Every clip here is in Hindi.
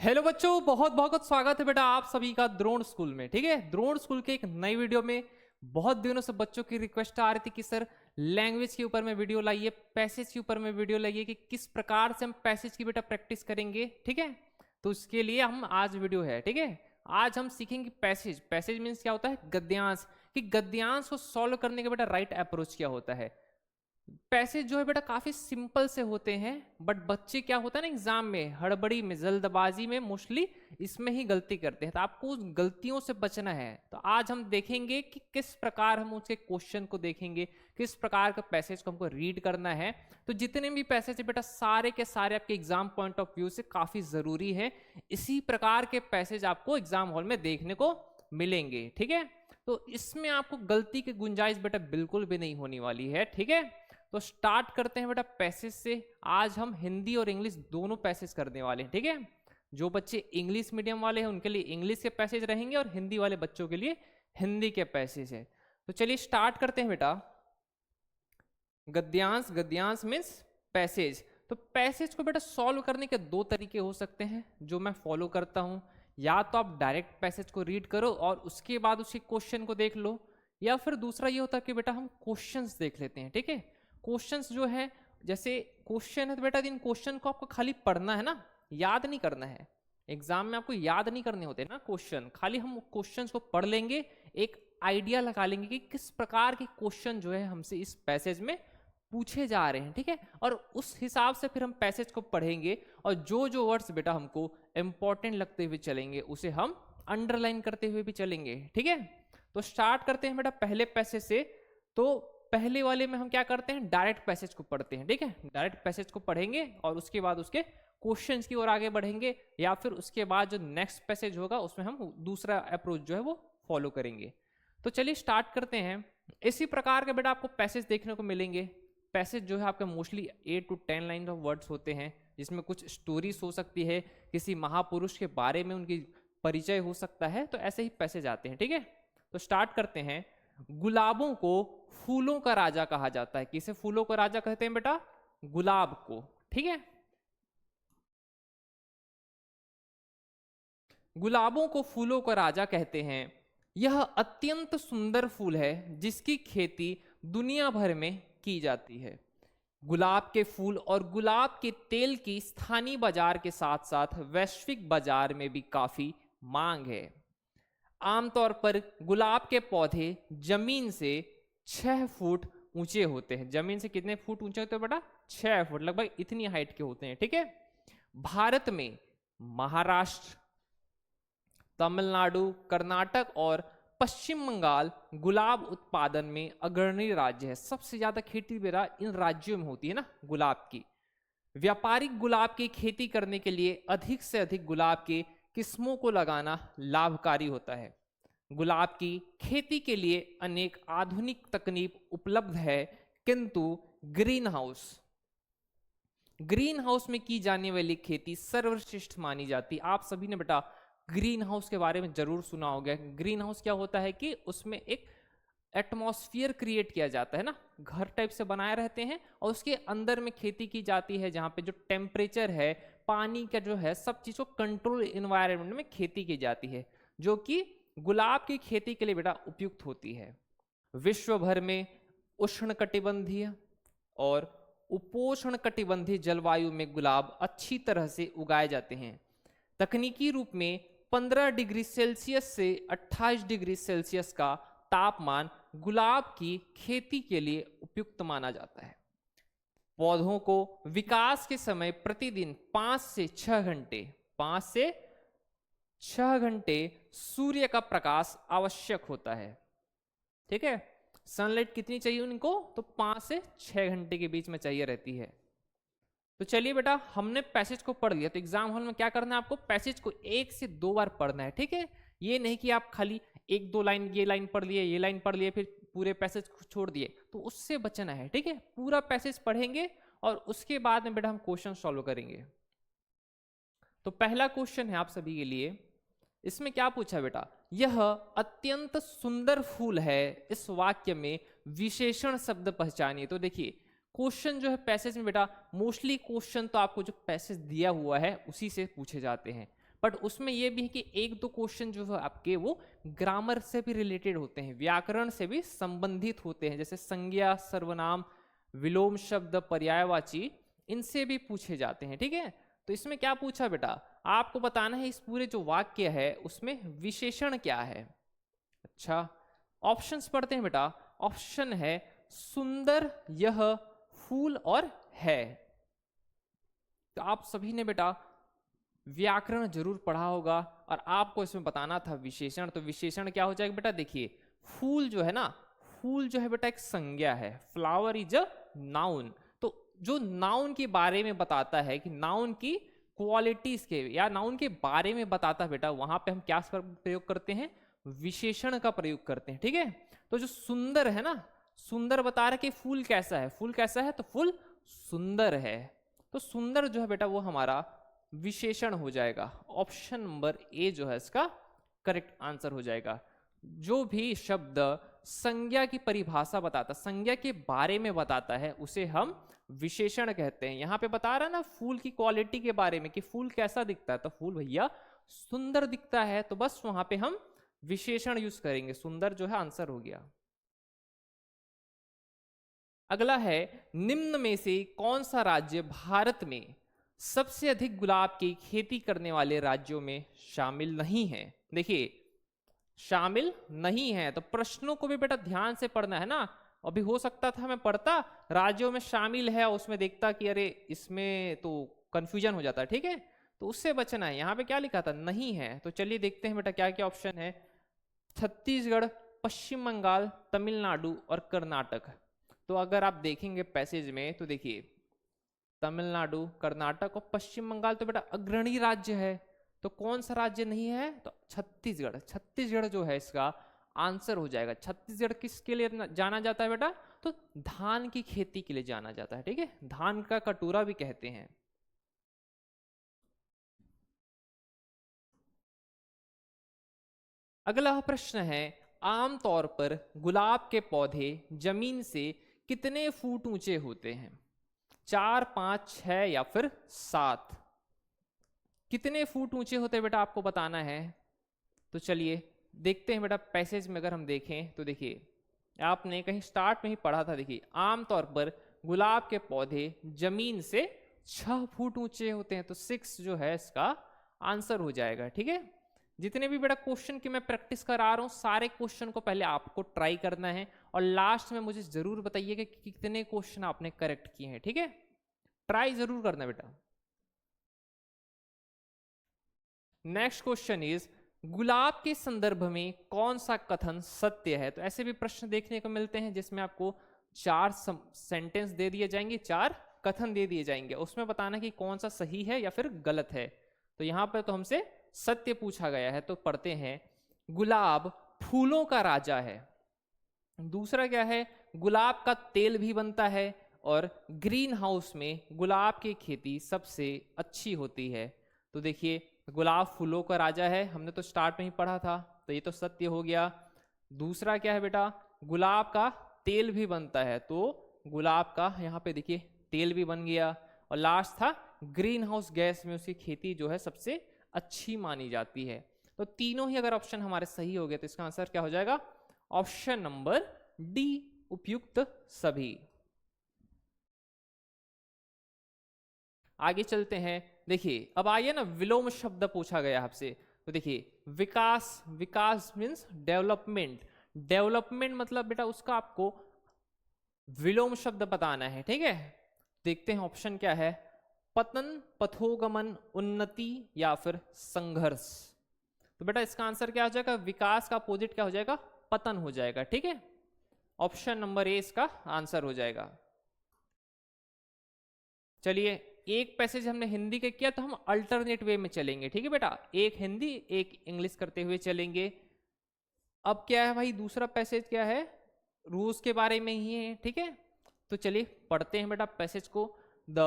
हेलो बच्चों, बहुत बहुत स्वागत है बेटा आप सभी का द्रोण स्कूल में। ठीक है, द्रोण स्कूल के एक नई वीडियो में बहुत दिनों से बच्चों की रिक्वेस्ट आ रही थी कि सर लैंग्वेज के ऊपर में वीडियो लाइए, पैसेज के ऊपर में वीडियो लाइए कि किस प्रकार से हम पैसेज की बेटा प्रैक्टिस करेंगे। ठीक है, तो उसके लिए हम आज वीडियो है। ठीक है, आज हम सीखेंगे पैसेज। पैसेज मीन्स क्या होता है? गद्यांश। कि गद्यांश को सॉल्व करने का बेटा राइट अप्रोच क्या होता है। पैसेज जो है बेटा काफी सिंपल से होते हैं, बट बच्चे क्या होता है ना, एग्जाम में हड़बड़ी में जल्दबाजी में मोस्टली इसमें ही गलती करते हैं। तो आपको उस गलतियों से बचना है। तो आज हम देखेंगे कि किस प्रकार हम उसके क्वेश्चन को देखेंगे, किस प्रकार का पैसेज को हमको रीड करना है। तो जितने भी पैसेज है बेटा सारे के सारे आपके एग्जाम पॉइंट ऑफ व्यू से काफी जरूरी है। इसी प्रकार के पैसेज आपको एग्जाम हॉल में देखने को मिलेंगे। ठीक है, तो इसमें आपको गलती की गुंजाइश बेटा बिल्कुल भी नहीं होने वाली है। ठीक है, तो स्टार्ट करते हैं बेटा पैसेज से। आज हम हिंदी और इंग्लिश दोनों पैसेज करने वाले हैं। ठीक है, जो बच्चे इंग्लिश मीडियम वाले हैं उनके लिए इंग्लिश के पैसेज रहेंगे और हिंदी वाले बच्चों के लिए हिंदी के पैसेज है। तो चलिए स्टार्ट करते हैं बेटा। गद्यांश, गद्यांश मीन्स पैसेज। तो पैसेज को बेटा सॉल्व करने के दो तरीके हो सकते हैं जो मैं फॉलो करता हूं। या तो आप डायरेक्ट पैसेज को रीड करो और उसके बाद उसके क्वेश्चन को देख लो, या फिर दूसरा ये होता है कि बेटा हम क्वेश्चंस देख लेते हैं। ठीक है, क्वेश्चंस जो है, जैसे क्वेश्चन है तो बेटा इन क्वेश्चन को आपको खाली पढ़ना है ना, याद नहीं करना है। एग्जाम में आपको याद नहीं करने होते ना क्वेश्चन, खाली हम क्वेश्चंस को पढ़ लेंगे, एक आइडिया लगा लेंगे कि किस प्रकार के क्वेश्चन जो है हमसे इस पैसेज में पूछे जा रहे हैं। ठीक है, और उस हिसाब से फिर हम पैसेज को पढ़ेंगे और जो जो वर्ड्स बेटा हमको इंपॉर्टेंट लगते हुए चलेंगे उसे हम अंडरलाइन करते हुए भी चलेंगे। ठीक है, तो स्टार्ट करते हैं बेटा पहले पैसेज से। तो पहले वाले में हम क्या करते हैं, डायरेक्ट पैसेज को पढ़ते हैं। ठीक है, डायरेक्ट पैसेज को पढ़ेंगे और उसके बाद उसके क्वेश्चंस की ओर आगे बढ़ेंगे, या फिर उसके बाद जो नेक्स्ट पैसेज होगा उसमें हम दूसरा अप्रोच जो है वो फॉलो करेंगे। तो चलिए स्टार्ट करते हैं। इसी प्रकार के बेटा आपको पैसेज देखने को मिलेंगे। पैसेज जो है आपके mostly 8 to 10 line of words होते हैं, जिसमें कुछ स्टोरीज हो सकती है, किसी महापुरुष के बारे में उनकी परिचय हो सकता है। तो ऐसे ही पैसेज आते हैं। ठीक है, तो स्टार्ट करते हैं। गुलाबों को फूलों का राजा कहा जाता है। किसे फूलों का राजा कहते हैं बेटा? गुलाब को। ठीक है, गुलाबों को फूलों का राजा कहते हैं। यह अत्यंत सुंदर फूल है जिसकी खेती दुनिया भर में की जाती है। गुलाब के फूल और गुलाब के तेल की स्थानीय बाजार के साथ साथ वैश्विक बाजार में भी काफी मांग है। आमतौर पर गुलाब के पौधे जमीन से 6 फुट ऊंचे होते हैं। जमीन से कितने फुट ऊंचे होते हैं बेटा? 6 फुट, लगभग इतनी हाइट के होते हैं। ठीक है, भारत में महाराष्ट्र, तमिलनाडु, कर्नाटक और पश्चिम बंगाल गुलाब उत्पादन में अग्रणी राज्य है। सबसे ज्यादा खेती बेटा इन राज्यों में होती है ना गुलाब की। व्यापारिक गुलाब की खेती करने के लिए अधिक से अधिक गुलाब के किस्मों को लगाना लाभकारी होता है। गुलाब की खेती के लिए अनेक आधुनिक तकनीक उपलब्ध है, किंतु ग्रीन हाउस में की जाने वाली खेती सर्वश्रेष्ठ मानी जाती। आप सभी ने बेटा ग्रीन हाउस के बारे में जरूर सुना होगा। ग्रीन हाउस क्या होता है कि उसमें एक एटमॉस्फेयर क्रिएट किया जाता है ना, घर टाइप से बनाए रहते हैं और उसके अंदर में खेती की जाती है, जहां पे जो टेम्परेचर है, पानी का जो है, सब चीज को कंट्रोल इन्वायरमेंट में खेती की जाती है, जो कि गुलाब की खेती के लिए बेटा उपयुक्त होती है। विश्व भर में उष्णकटिबंधीय और उपोष्ण कटिबंधीय जलवायु में गुलाब अच्छी तरह से उगाए जाते हैं। तकनीकी रूप में 15 डिग्री सेल्सियस से 28 डिग्री सेल्सियस का तापमान गुलाब की खेती के लिए उपयुक्त माना जाता है। पौधों को विकास के समय प्रतिदिन 5 से 6 घंटे सूर्य का प्रकाश आवश्यक होता है। ठीक है, सनलाइट कितनी चाहिए उनको? तो 5 से 6 घंटे के बीच में चाहिए रहती है। तो चलिए बेटा, हमने पैसेज को पढ़ लिया। तो एग्जाम हॉल में क्या करना है आपको? पैसेज को 1 से 2 बार पढ़ना है। ठीक है, ये नहीं कि आप खाली 1-2 लाइन, ये लाइन पढ़ लिए, ये लाइन पढ़ लिए, फिर पूरे पैसेज को छोड़ दिए, तो उससे बचना है। ठीक है, पूरा पैसेज पढ़ेंगे और उसके बाद में बेटा हम क्वेश्चन सॉल्व करेंगे। तो पहला क्वेश्चन है आप सभी के लिए। इसमें क्या पूछा बेटा? यह अत्यंत सुंदर फूल है, इस वाक्य में विशेषण शब्द पहचानिए। तो देखिए क्वेश्चन जो है पैसेज में बेटा, मोस्टली क्वेश्चन तो आपको जो पैसेज दिया हुआ है उसी से पूछे जाते हैं। बट उसमें यह भी है कि एक दो क्वेश्चन जो है आपके वो ग्रामर से भी रिलेटेड होते हैं, व्याकरण से भी संबंधित होते हैं, जैसे संज्ञा, सर्वनाम, विलोम शब्द, पर्यायवाची, इनसे भी पूछे जाते हैं। ठीक है, तो इसमें क्या पूछा बेटा, आपको बताना है इस पूरे जो वाक्य है उसमें विशेषण क्या है। अच्छा, ऑप्शंस पढ़ते हैं बेटा। ऑप्शन है सुंदर, यह, फूल और है। तो आप सभी ने बेटा व्याकरण जरूर पढ़ा होगा और आपको इसमें बताना था विशेषण। तो विशेषण क्या हो जाएगा बेटा, देखिए फूल जो है ना, फूल जो है बेटा एक संज्ञा है, फ्लावर इज अ नाउन। तो जो नाउन के बारे में बताता है कि नाउन की क्वालिटीज के या नाउन के बारे में बताता है बेटा, वहां पे हम क्या प्रयोग करते हैं, विशेषण का प्रयोग करते हैं। ठीक है, तो जो सुंदर है ना, सुंदर बता रहा है कि फूल कैसा है, फूल कैसा है, तो फूल सुंदर है। तो सुंदर जो है बेटा वो हमारा विशेषण हो जाएगा। ऑप्शन नंबर ए जो है इसका करेक्ट आंसर हो जाएगा। जो भी शब्द संज्ञा की परिभाषा बताता, संज्ञा के बारे में बताता है, उसे हम विशेषण कहते हैं। यहां पे बता रहा है ना फूल की क्वालिटी के बारे में कि फूल कैसा दिखता है, तो फूल भैया सुंदर दिखता है, तो बस वहां पे हम विशेषण यूज करेंगे। सुंदर जो है आंसर हो गया। अगला है, निम्न में से कौन सा राज्य भारत में सबसे अधिक गुलाब की खेती करने वाले राज्यों में शामिल नहीं है। देखिए शामिल नहीं है, तो प्रश्नों को भी बेटा ध्यान से पढ़ना है ना। अभी हो सकता था मैं पढ़ता राज्यों में शामिल है, उसमें देखता कि अरे इसमें तो कंफ्यूजन हो जाता है। ठीक है, तो उससे बचना है। यहाँ पे क्या लिखा था, नहीं है। तो चलिए देखते हैं बेटा क्या क्या ऑप्शन है। छत्तीसगढ़, पश्चिम बंगाल, तमिलनाडु और कर्नाटक। तो अगर आप देखेंगे पैसेज में तो देखिए तमिलनाडु, कर्नाटक और पश्चिम बंगाल तो बेटा अग्रणी राज्य है। तो कौन सा राज्य नहीं है, तो छत्तीसगढ़। छत्तीसगढ़ जो है इसका आंसर हो जाएगा। छत्तीसगढ़ किसके लिए जाना जाता है बेटा, तो धान की खेती के लिए जाना जाता है। ठीक है, धान का कटोरा भी कहते हैं। अगला प्रश्न है, आमतौर पर गुलाब के पौधे जमीन से कितने फुट ऊंचे होते हैं, 4, 5, 6 या फिर 7? कितने फुट ऊंचे होते हैं बेटा आपको बताना है। तो चलिए देखते हैं बेटा पैसेज में अगर हम देखें तो देखिए आपने कहीं स्टार्ट में ही पढ़ा था। देखिए आमतौर पर गुलाब के पौधे जमीन से 6 फुट ऊंचे होते हैं, तो 6 जो है इसका आंसर हो जाएगा। ठीक है, जितने भी बेटा क्वेश्चन की मैं प्रैक्टिस करा रहा हूं सारे क्वेश्चन को पहले आपको ट्राई करना है और लास्ट में मुझे जरूर बताइएगा कि कितने क्वेश्चन आपने करेक्ट किए हैं। ठीक है, ट्राई जरूर करना बेटा। नेक्स्ट क्वेश्चन इज, गुलाब के संदर्भ में कौन सा कथन सत्य है। तो ऐसे भी प्रश्न देखने को मिलते हैं जिसमें आपको 4 सेंटेंस दे दिए जाएंगे, 4 कथन दे दिए जाएंगे, उसमें बताना कि कौन सा सही है या फिर गलत है। तो यहां पर तो हमसे सत्य पूछा गया है, तो पढ़ते हैं, गुलाब फूलों का राजा है। दूसरा क्या है, गुलाब का तेल भी बनता है और ग्रीन हाउस में गुलाब की खेती सबसे अच्छी होती है। तो देखिए गुलाब फूलों का राजा है, हमने तो स्टार्ट में ही पढ़ा था, तो ये तो सत्य हो गया। दूसरा क्या है बेटा, गुलाब का तेल भी बनता है, तो गुलाब का यहाँ पे देखिए तेल भी बन गया। और लास्ट था ग्रीन हाउस गैस में उसकी खेती जो है सबसे अच्छी मानी जाती है। तो तीनों ही अगर ऑप्शन हमारे सही हो गए तो इसका आंसर क्या हो जाएगा, ऑप्शन नंबर डी, उपयुक्त सभी। आगे चलते हैं। देखिए अब आइए ना, विलोम शब्द पूछा गया आपसे। तो देखिए विकास, विकास मीन्स डेवलपमेंट, डेवलपमेंट मतलब बेटा उसका आपको विलोम शब्द बताना है। ठीक है, देखते हैं ऑप्शन क्या है, पतन, पथोगमन, उन्नति या फिर संघर्ष। तो बेटा इसका आंसर क्या हो जाएगा, विकास का अपोजिट क्या हो जाएगा, पतन हो जाएगा। ठीक है, ऑप्शन नंबर ए इसका आंसर हो जाएगा। चलिए एक पैसेज हमने हिंदी के किया, तो हम अल्टरनेट वे में चलेंगे। ठीक है बेटा, एक हिंदी एक इंग्लिश करते हुए चलेंगे। अब क्या है भाई, दूसरा पैसेज क्या है, रोज के बारे में ही है। ठीक है, तो चलिए पढ़ते हैं बेटा पैसेज को। The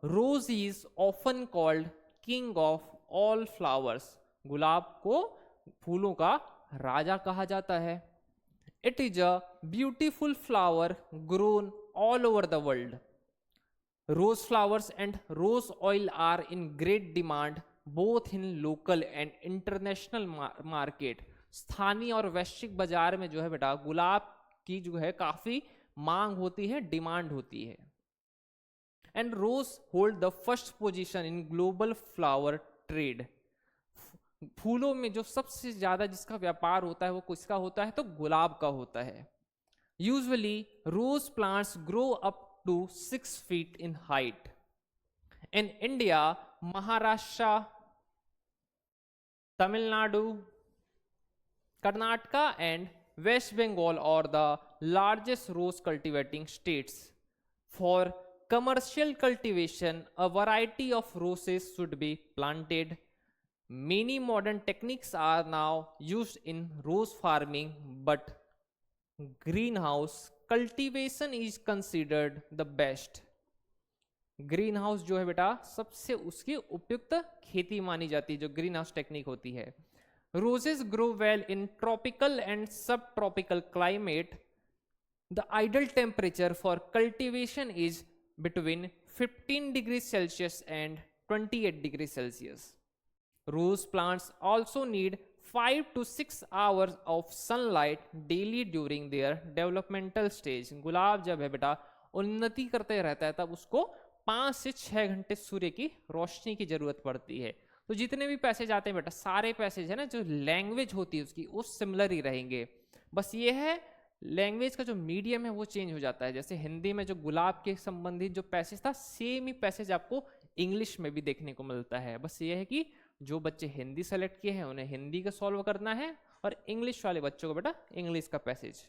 rose is often called king of all flowers. गुलाब को फूलों का राजा कहा जाता है। It is a beautiful flower grown all over the world. Rose flowers and rose oil are in great demand both in local and international market. स्थानीय और वैश्विक बाजार में जो है बेटा गुलाब की जो है काफी मांग होती है, डिमांड होती है। And rose hold the first position in global flower trade. फूलों में जो सबसे ज्यादा जिसका व्यापार होता है वो किसका होता है, तो गुलाब का होता है। Usually rose plants grow up to 6 feet in height. In India, Maharashtra, Tamil Nadu, Karnataka and West Bengal are the largest rose cultivating states. For commercial cultivation, a variety of roses should be planted. Many modern techniques are now used in rose farming, but greenhouse cultivation is considered the best. Green house जो है बेटा सबसे उसकी उपयुक्त खेती मानी जाती है, जो ग्रीन हाउस टेक्निक होती है। Roses grow well in tropical and sub tropical climate. The ideal temperature for cultivation is between 15 degree Celsius and 28 degree Celsius. Rose plants also need 5 to 6 hours of sunlight daily during their developmental stage। गुलाब जब है बेटा उन्नति करते रहता है तब उसको 5 से 6 घंटे सूर्य की रोशनी की जरूरत पड़ती है। तो जितने भी पैसेज आते हैं बेटा सारे पैसेज है ना, जो लैंग्वेज होती है उसकी वो सिमिलर ही रहेंगे। बस ये है लैंग्वेज का जो मीडियम है वो चेंज हो जाता है। जैसे हिंदी में जो गुलाब के संबंधित जो पैसेज था सेम ही पैसेज आपको इंग्लिश में भी देखने को मिलता है। बस ये है कि जो बच्चे हिंदी सेलेक्ट किए हैं उन्हें हिंदी का सॉल्व करना है और इंग्लिश वाले बच्चों को बेटा इंग्लिश का पैसेज।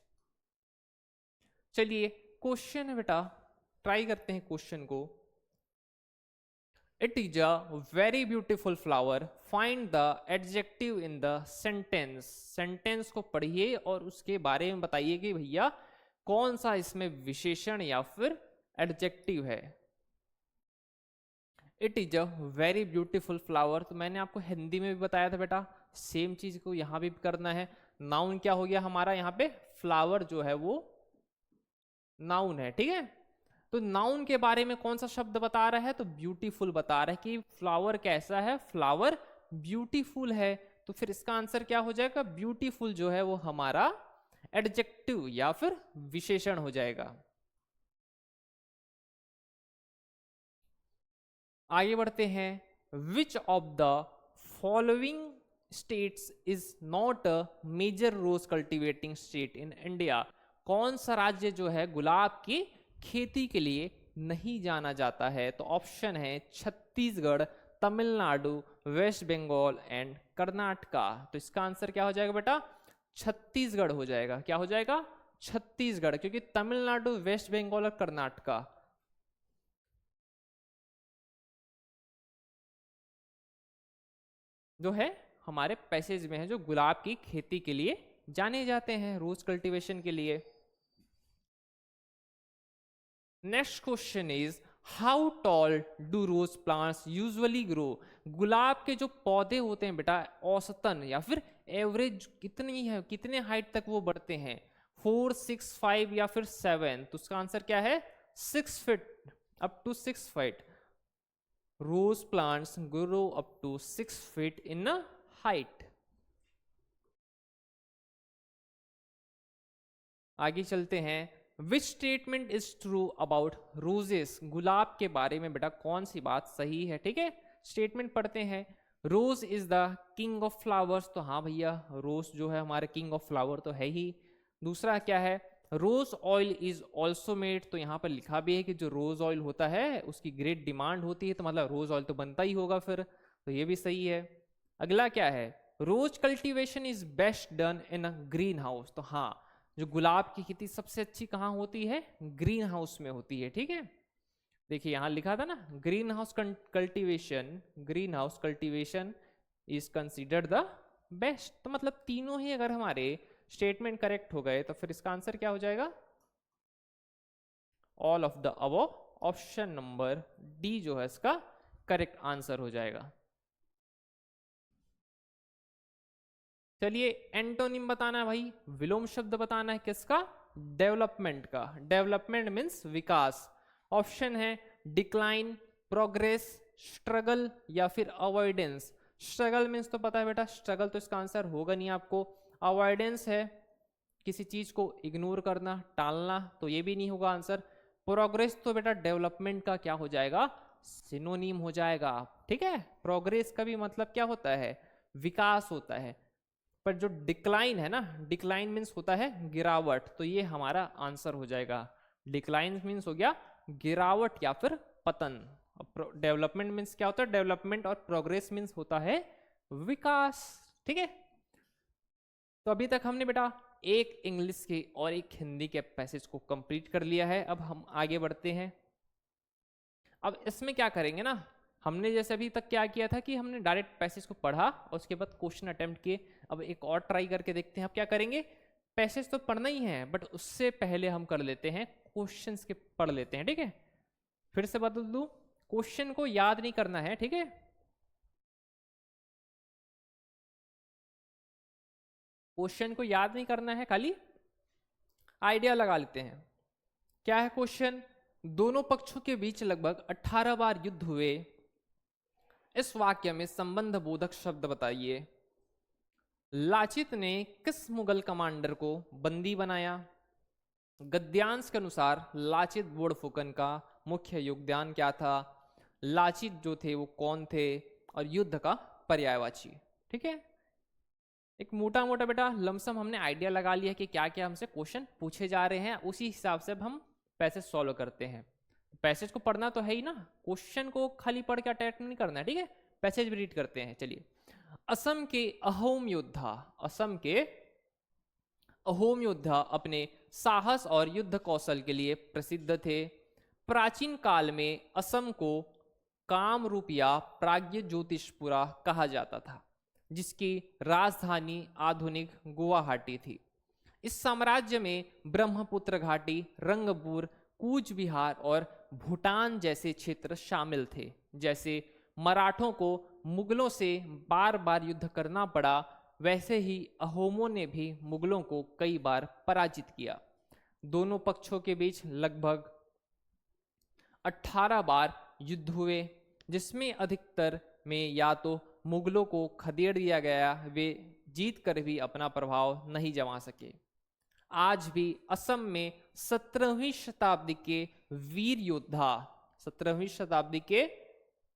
चलिए क्वेश्चन है बेटा, ट्राई करते हैं क्वेश्चन को। It is a very beautiful flower, find the adjective in the sentence. Sentence को पढ़िए और उसके बारे में बताइए कि भैया कौन सा इसमें विशेषण या फिर एडजेक्टिव है। It is a very beautiful flower, तो मैंने आपको हिंदी में भी बताया था बेटा, सेम चीज को यहां भी करना है। नाउन क्या हो गया हमारा, यहाँ पे फ्लावर जो है वो नाउन है, ठीक है। तो नाउन के बारे में कौन सा शब्द बता रहा है, तो ब्यूटीफुल बता रहा है कि फ्लावर कैसा है, फ्लावर ब्यूटीफुल है। तो फिर इसका आंसर क्या हो जाएगा, ब्यूटीफुल जो है वो हमारा एडजेक्टिव या फिर विशेषण हो जाएगा। आगे बढ़ते हैं। Which of the following states is not a major rose cultivating state in India. कौन सा राज्य जो है गुलाब की खेती के लिए नहीं जाना जाता है, तो ऑप्शन है छत्तीसगढ़, तमिलनाडु, वेस्ट बंगाल एंड कर्नाटका। तो इसका आंसर क्या हो जाएगा बेटा, छत्तीसगढ़ हो जाएगा। क्या हो जाएगा, छत्तीसगढ़, क्योंकि तमिलनाडु, वेस्ट बंगाल और कर्नाटका जो है हमारे पैसेज में है, जो गुलाब की खेती के लिए जाने जाते हैं, रोज कल्टीवेशन के लिए। Next question is how tall do rose plants usually grow. गुलाब के जो पौधे होते हैं बेटा औसतन या फिर एवरेज कितनी है, कितने हाइट तक वो बढ़ते हैं, 4, 6, 5 या फिर 7। तो उसका आंसर क्या है, 6 feet, up to 6 feet. Rose plants grow up to 6 feet in height. आगे चलते हैं। Which statement is true about roses. गुलाब के बारे में बेटा कौन सी बात सही है, ठीक है। स्टेटमेंट पढ़ते हैं। Rose is the king of flowers, तो हाँ भैया रोज जो है हमारे किंग ऑफ फ्लावर तो है ही। दूसरा क्या है, rose oil is also made, तो यहाँ पर लिखा भी है कि जो रोज ऑयल होता है उसकी ग्रेट डिमांड होती है, तो मतलब रोज ऑयल तो बनता ही होगा फिर, तो ये भी सही है। अगला क्या है, rose cultivation is best done in a green house, तो हाँ जो गुलाब की खेती सबसे अच्छी कहाँ होती है, ग्रीन हाउस में होती है, ठीक है। देखिए यहां लिखा था ना, green house cultivation is considered the best. तो मतलब तीनों ही अगर हमारे स्टेटमेंट करेक्ट हो गए तो फिर इसका आंसर क्या हो जाएगा, all of the above. Option number D जो है इसका करेक्ट आंसर हो जाएगा। चलिए एंटोनिम बताना है भाई, विलोम शब्द बताना है किसका, डेवलपमेंट का। डेवलपमेंट मीन्स विकास। ऑप्शन है डिक्लाइन, प्रोग्रेस, स्ट्रगल या फिर अवॉइडेंस। स्ट्रगल मीन्स तो पता है बेटा, स्ट्रगल तो इसका आंसर होगा नहीं आपको। अवॉइडेंस है किसी चीज को इग्नोर करना, टालना, तो ये भी नहीं होगा आंसर। प्रोग्रेस तो बेटा डेवलपमेंट का क्या हो जाएगा, सिनोनिम हो जाएगा। ठीक है, प्रोग्रेस का भी मतलब क्या होता है, विकास होता है। पर जो डिक्लाइन है ना, डिक्लाइन मीन्स होता है गिरावट, तो ये हमारा आंसर हो जाएगा। डिक्लाइन मीन्स हो गया गिरावट या फिर पतन। डेवलपमेंट मीन्स क्या होता है, डेवलपमेंट, और प्रोग्रेस मीन्स होता है विकास। ठीक है, तो अभी तक हमने बेटा एक इंग्लिश के और एक हिंदी के पैसेज को कंप्लीट कर लिया है। अब हम आगे बढ़ते हैं। अब इसमें क्या करेंगे ना, हमने जैसे अभी तक क्या किया था कि हमने डायरेक्ट पैसेज को पढ़ा और उसके बाद क्वेश्चन अटेम्प्ट किए। अब एक और ट्राई करके देखते हैं। अब क्या करेंगे, पैसेज तो पढ़ना ही है बट उससे पहले हम कर लेते हैं क्वेश्चंस के पढ़ लेते हैं। ठीक है, फिर से बदल दूं, क्वेश्चन को याद नहीं करना है। ठीक है, क्वेश्चन को याद नहीं करना है, खाली आइडिया लगा लेते हैं। क्या है क्वेश्चन, दोनों पक्षों के बीच लगभग 18 बार युद्ध हुए। इस वाक्य में संबंध बोधक शब्द बताइए। लाचित ने किस मुगल कमांडर को बंदी बनाया। गद्यांश के अनुसार लाचित बोड़फुकन का मुख्य योगदान क्या था। लाचित जो थे वो कौन थे, और युद्ध का पर्यायवाची। ठीक है, एक मोटा मोटा बेटा लमसम हमने आइडिया लगा लिया कि क्या क्या हमसे क्वेश्चन पूछे जा रहे हैं, उसी हिसाब से अब हम पैसेज सॉल्व करते हैं। पैसेज को पढ़ना तो है ही ना, क्वेश्चन को खाली पढ़ के अटैक नहीं करना है। ठीक है, पैसेज भी रीड करते हैं। चलिए, असम के अहोम योद्धा, असम के अहोम योद्धा अपने साहस और युद्ध कौशल के लिए प्रसिद्ध थे। प्राचीन काल में असम को कामरूप या प्राग्ञ ज्योतिषपुरा कहा जाता था, जिसकी राजधानी आधुनिक गुवाहाटी थी। इस साम्राज्य में ब्रह्मपुत्र घाटी, रंगपुर, कूच बिहार और भूटान जैसे क्षेत्र शामिल थे। जैसे मराठों को मुगलों से बार बार युद्ध करना पड़ा, वैसे ही अहोमों ने भी मुगलों को कई बार पराजित किया। दोनों पक्षों के बीच लगभग 18 बार युद्ध हुए, जिसमें अधिकतर में या तो मुगलों को खदेड़ दिया गया, वे जीत कर भी अपना प्रभाव नहीं जमा सके। आज भी असम में 17वीं शताब्दी के वीर योद्धा, 17वीं शताब्दी के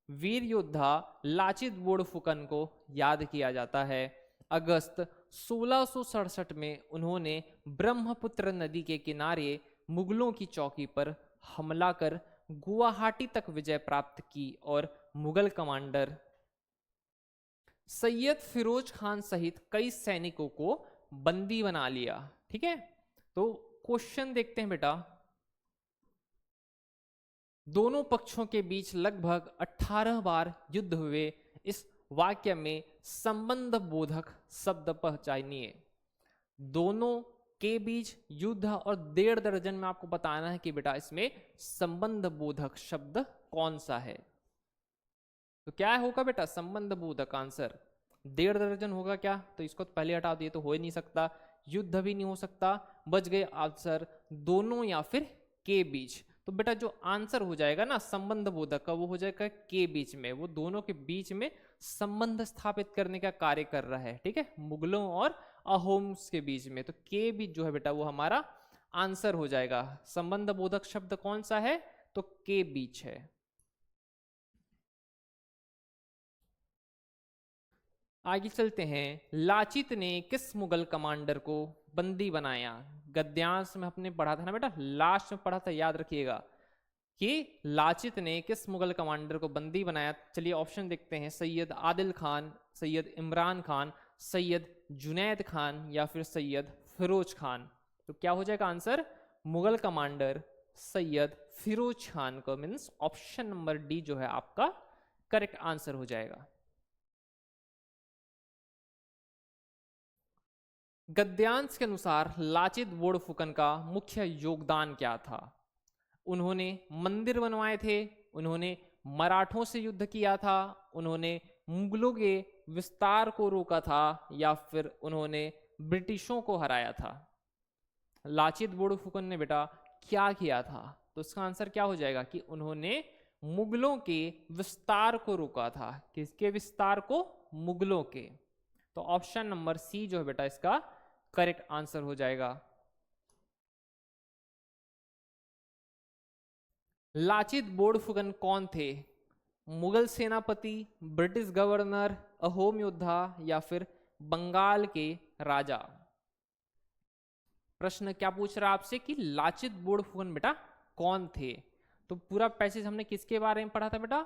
वीर योद्धा लाचित बोड़फुकन को याद किया जाता है। अगस्त 1667 में उन्होंने ब्रह्मपुत्र नदी के किनारे मुगलों की चौकी पर हमला कर गुवाहाटी तक विजय प्राप्त की और मुगल कमांडर सैयद फिरोज खान सहित कई सैनिकों को बंदी बना लिया। ठीक है, तो क्वेश्चन देखते हैं बेटा। दोनों पक्षों के बीच लगभग 18 बार युद्ध हुए। इस वाक्य में संबंध बोधक शब्द पहचानिए। दोनों के बीच युद्ध और 1.5 दर्जन में आपको बताना है कि बेटा इसमें संबंध बोधक शब्द कौन सा है। तो क्या होगा बेटा संबंध बोधक आंसर 1.5 दर्जन होगा क्या, तो इसको तो पहले हटा दिए, तो हो ही नहीं सकता। युद्ध भी नहीं हो सकता, बच गए आंसर दोनों या फिर के बीच। तो बेटा जो आंसर हो जाएगा ना संबंध बोधक का, वो हो जाएगा के बीच में, वो दोनों के बीच में संबंध स्थापित करने का कार्य कर रहा है। ठीक है, मुगलों और अहोम्स के बीच में, तो के बीच जो है बेटा वो हमारा आंसर हो जाएगा। संबंध बोधक शब्द कौन सा है, तो के बीच है। आगे चलते हैं। लाचित ने किस मुगल कमांडर को बंदी बनाया। गद्यांश में हमने पढ़ा था ना बेटा, लास्ट में पढ़ा था, याद रखिएगा कि लाचित ने किस मुगल कमांडर को बंदी बनाया। चलिए ऑप्शन देखते हैं, सैयद आदिल खान, सैयद इमरान खान, सैयद जुनैद खान या फिर सैयद फिरोज खान। तो क्या हो जाएगा आंसर, मुगल कमांडर सैयद फिरोज खान को, मीन्स ऑप्शन नंबर डी जो है आपका करेक्ट आंसर हो जाएगा। गद्यांश के अनुसार लाचित बोड़फुकन का मुख्य योगदान क्या था। उन्होंने मंदिर बनवाए थे, उन्होंने मराठों से युद्ध किया था, उन्होंने मुगलों के विस्तार को रोका था, या फिर उन्होंने ब्रिटिशों को हराया था। लाचित बोड़फुकन ने बेटा क्या किया था, तो इसका आंसर क्या हो जाएगा कि उन्होंने मुगलों के विस्तार को रोका था? किसके विस्तार को? मुगलों के। तो ऑप्शन नंबर सी जो है बेटा इसका करेक्ट आंसर हो जाएगा। लाचित बोरफुकन कौन थे? मुगल सेनापति, ब्रिटिश गवर्नर, अहोम योद्धा या फिर बंगाल के राजा? प्रश्न क्या पूछ रहा है आपसे कि लाचित बोरफुकन बेटा कौन थे? तो पूरा पैसेज हमने किसके बारे में पढ़ा था बेटा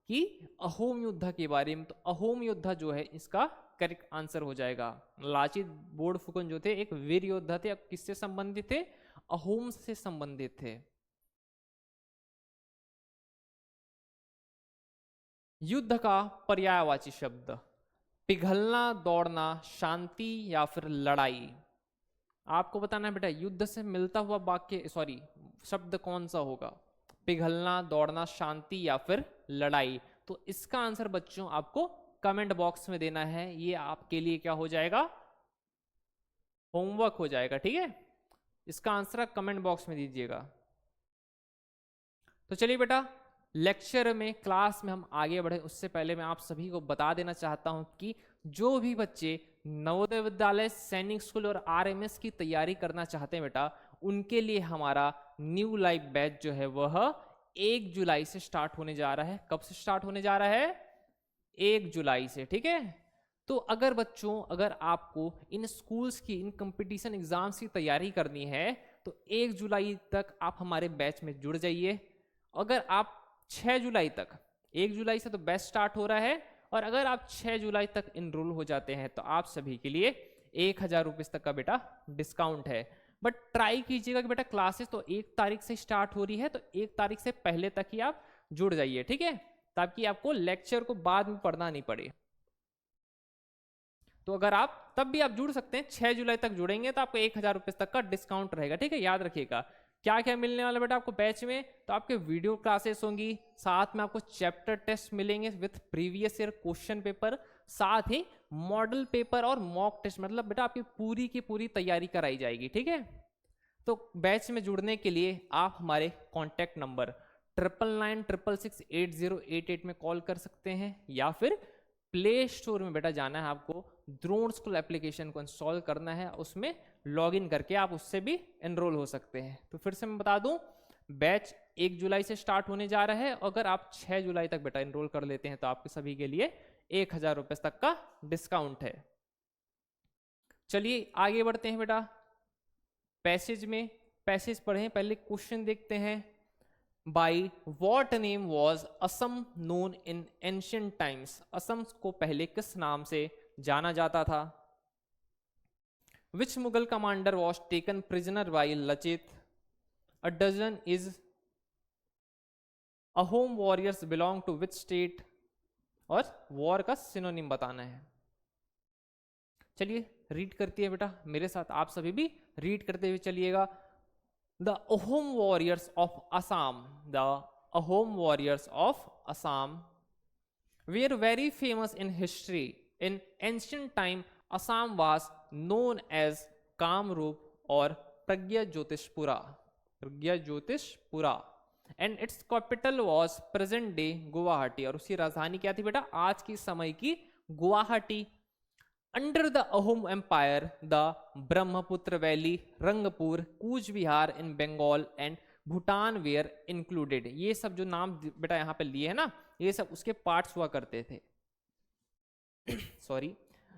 कि अहोम योद्धा के बारे में। तो अहोम योद्धा जो है इसका करेक्ट आंसर हो जाएगा। लाचित बोरफुकन जो थे एक वीर योद्धा थे। अब किससे संबंधित थे? अहोम से संबंधित थे। युद्ध का पर्यायवाची शब्द? पिघलना, दौड़ना, शांति या फिर लड़ाई? आपको बताना है बेटा युद्ध से मिलता हुआ वाक्य सॉरी शब्द कौन सा होगा? पिघलना, दौड़ना, शांति या फिर लड़ाई? तो इसका आंसर बच्चों आपको कमेंट बॉक्स में देना है। ये आपके लिए क्या हो जाएगा? होमवर्क हो जाएगा। ठीक है, इसका आंसर कमेंट बॉक्स में दीजिएगा। तो चलिए बेटा लेक्चर में क्लास में हम आगे बढ़े उससे पहले मैं आप सभी को बता देना चाहता हूं कि जो भी बच्चे नवोदय विद्यालय, सैनिक स्कूल और आरएमएस की तैयारी करना चाहते हैं बेटा, उनके लिए हमारा न्यू लाइफ बैच जो है वह 1 जुलाई से स्टार्ट होने जा रहा है। कब से स्टार्ट होने जा रहा है? 1 जुलाई से। ठीक है, तो अगर बच्चों अगर आपको इन स्कूल्स की इन कंपटीशन एग्जाम्स की तैयारी करनी है तो 1 जुलाई तक आप हमारे बैच में जुड़ जाइए। अगर आप 6 जुलाई तक, 1 जुलाई से तो बैच स्टार्ट हो रहा है, और अगर आप 6 जुलाई तक इनरोल हो जाते हैं तो आप सभी के लिए 1000 रुपीज तक का बेटा डिस्काउंट है। बट ट्राई कीजिएगा कि बेटा क्लासेस तो 1 तारीख से स्टार्ट हो रही है, तो 1 तारीख से पहले तक ही आप जुड़ जाइए। ठीक है, ताकि आपको लेक्चर को बाद में पढ़ना नहीं पड़े। तो अगर आप तब भी आप जुड़ सकते हैं, 6 जुलाई तक जुड़ेंगे तो आपको 1000 रुपीज तक का डिस्काउंट रहेगा। ठीक है, याद रखिएगा। क्या क्या मिलने वाला बेटा आपको बैच में? तो आपके वीडियो क्लासेस होंगी, साथ में आपको चैप्टर टेस्ट मिलेंगे with previous year question paper, साथ ही मॉडल पेपर और मॉक टेस्ट। मतलब बेटा आपकी पूरी की पूरी तैयारी कराई जाएगी। ठीक है, तो बैच में जुड़ने के लिए आप हमारे कॉन्टैक्ट नंबर 9996668088 में कॉल कर सकते हैं, या फिर प्ले स्टोर में बेटा जाना है आपको, द्रोण स्कूल एप्लीकेशन को इंस्टॉल करना है, उसमें लॉगिन करके आप उससे भी एनरोल हो सकते हैं। तो फिर से मैं बता दूं, बैच 1 जुलाई से स्टार्ट होने जा रहा है। अगर आप 6 जुलाई तक बेटा एनरोल कर लेते हैं तो आपके सभी के लिए 1000 रुपए तक का डिस्काउंट है। चलिए आगे बढ़ते हैं बेटा पैसेज में। पैसेज पढ़ें, पहले क्वेश्चन देखते हैं। By what name was Assam known in ancient times? Assam को पहले किस नाम से जाना जाता था? Which Mughal commander was taken prisoner by Lachit? A dozen is Ahom warriors belong to which state? और वॉर का सिनोनिम बताना है। चलिए रीड करती है बेटा मेरे साथ, आप सभी भी रीड करते हुए चलिएगा। The Ahom warriors of Assam, the Ahom warriors of Assam were very famous in history. In ancient time, Assam was known as Kamrup or Pragya Jyotishpura. Pragya Jyotishpura. And its capital was present day Guwahati. और उसकी राजधानी क्या थी बेटा? आज की समय की Guwahati. Under the Ahom Empire, the Brahmaputra Valley, Rangpur, Cooch Behar in Bengal and Bhutan were included. ये सब जो नाम बेटा यहाँ पे लिए है ना, ये सब उसके पार्ट्स हुआ करते थे। Sorry.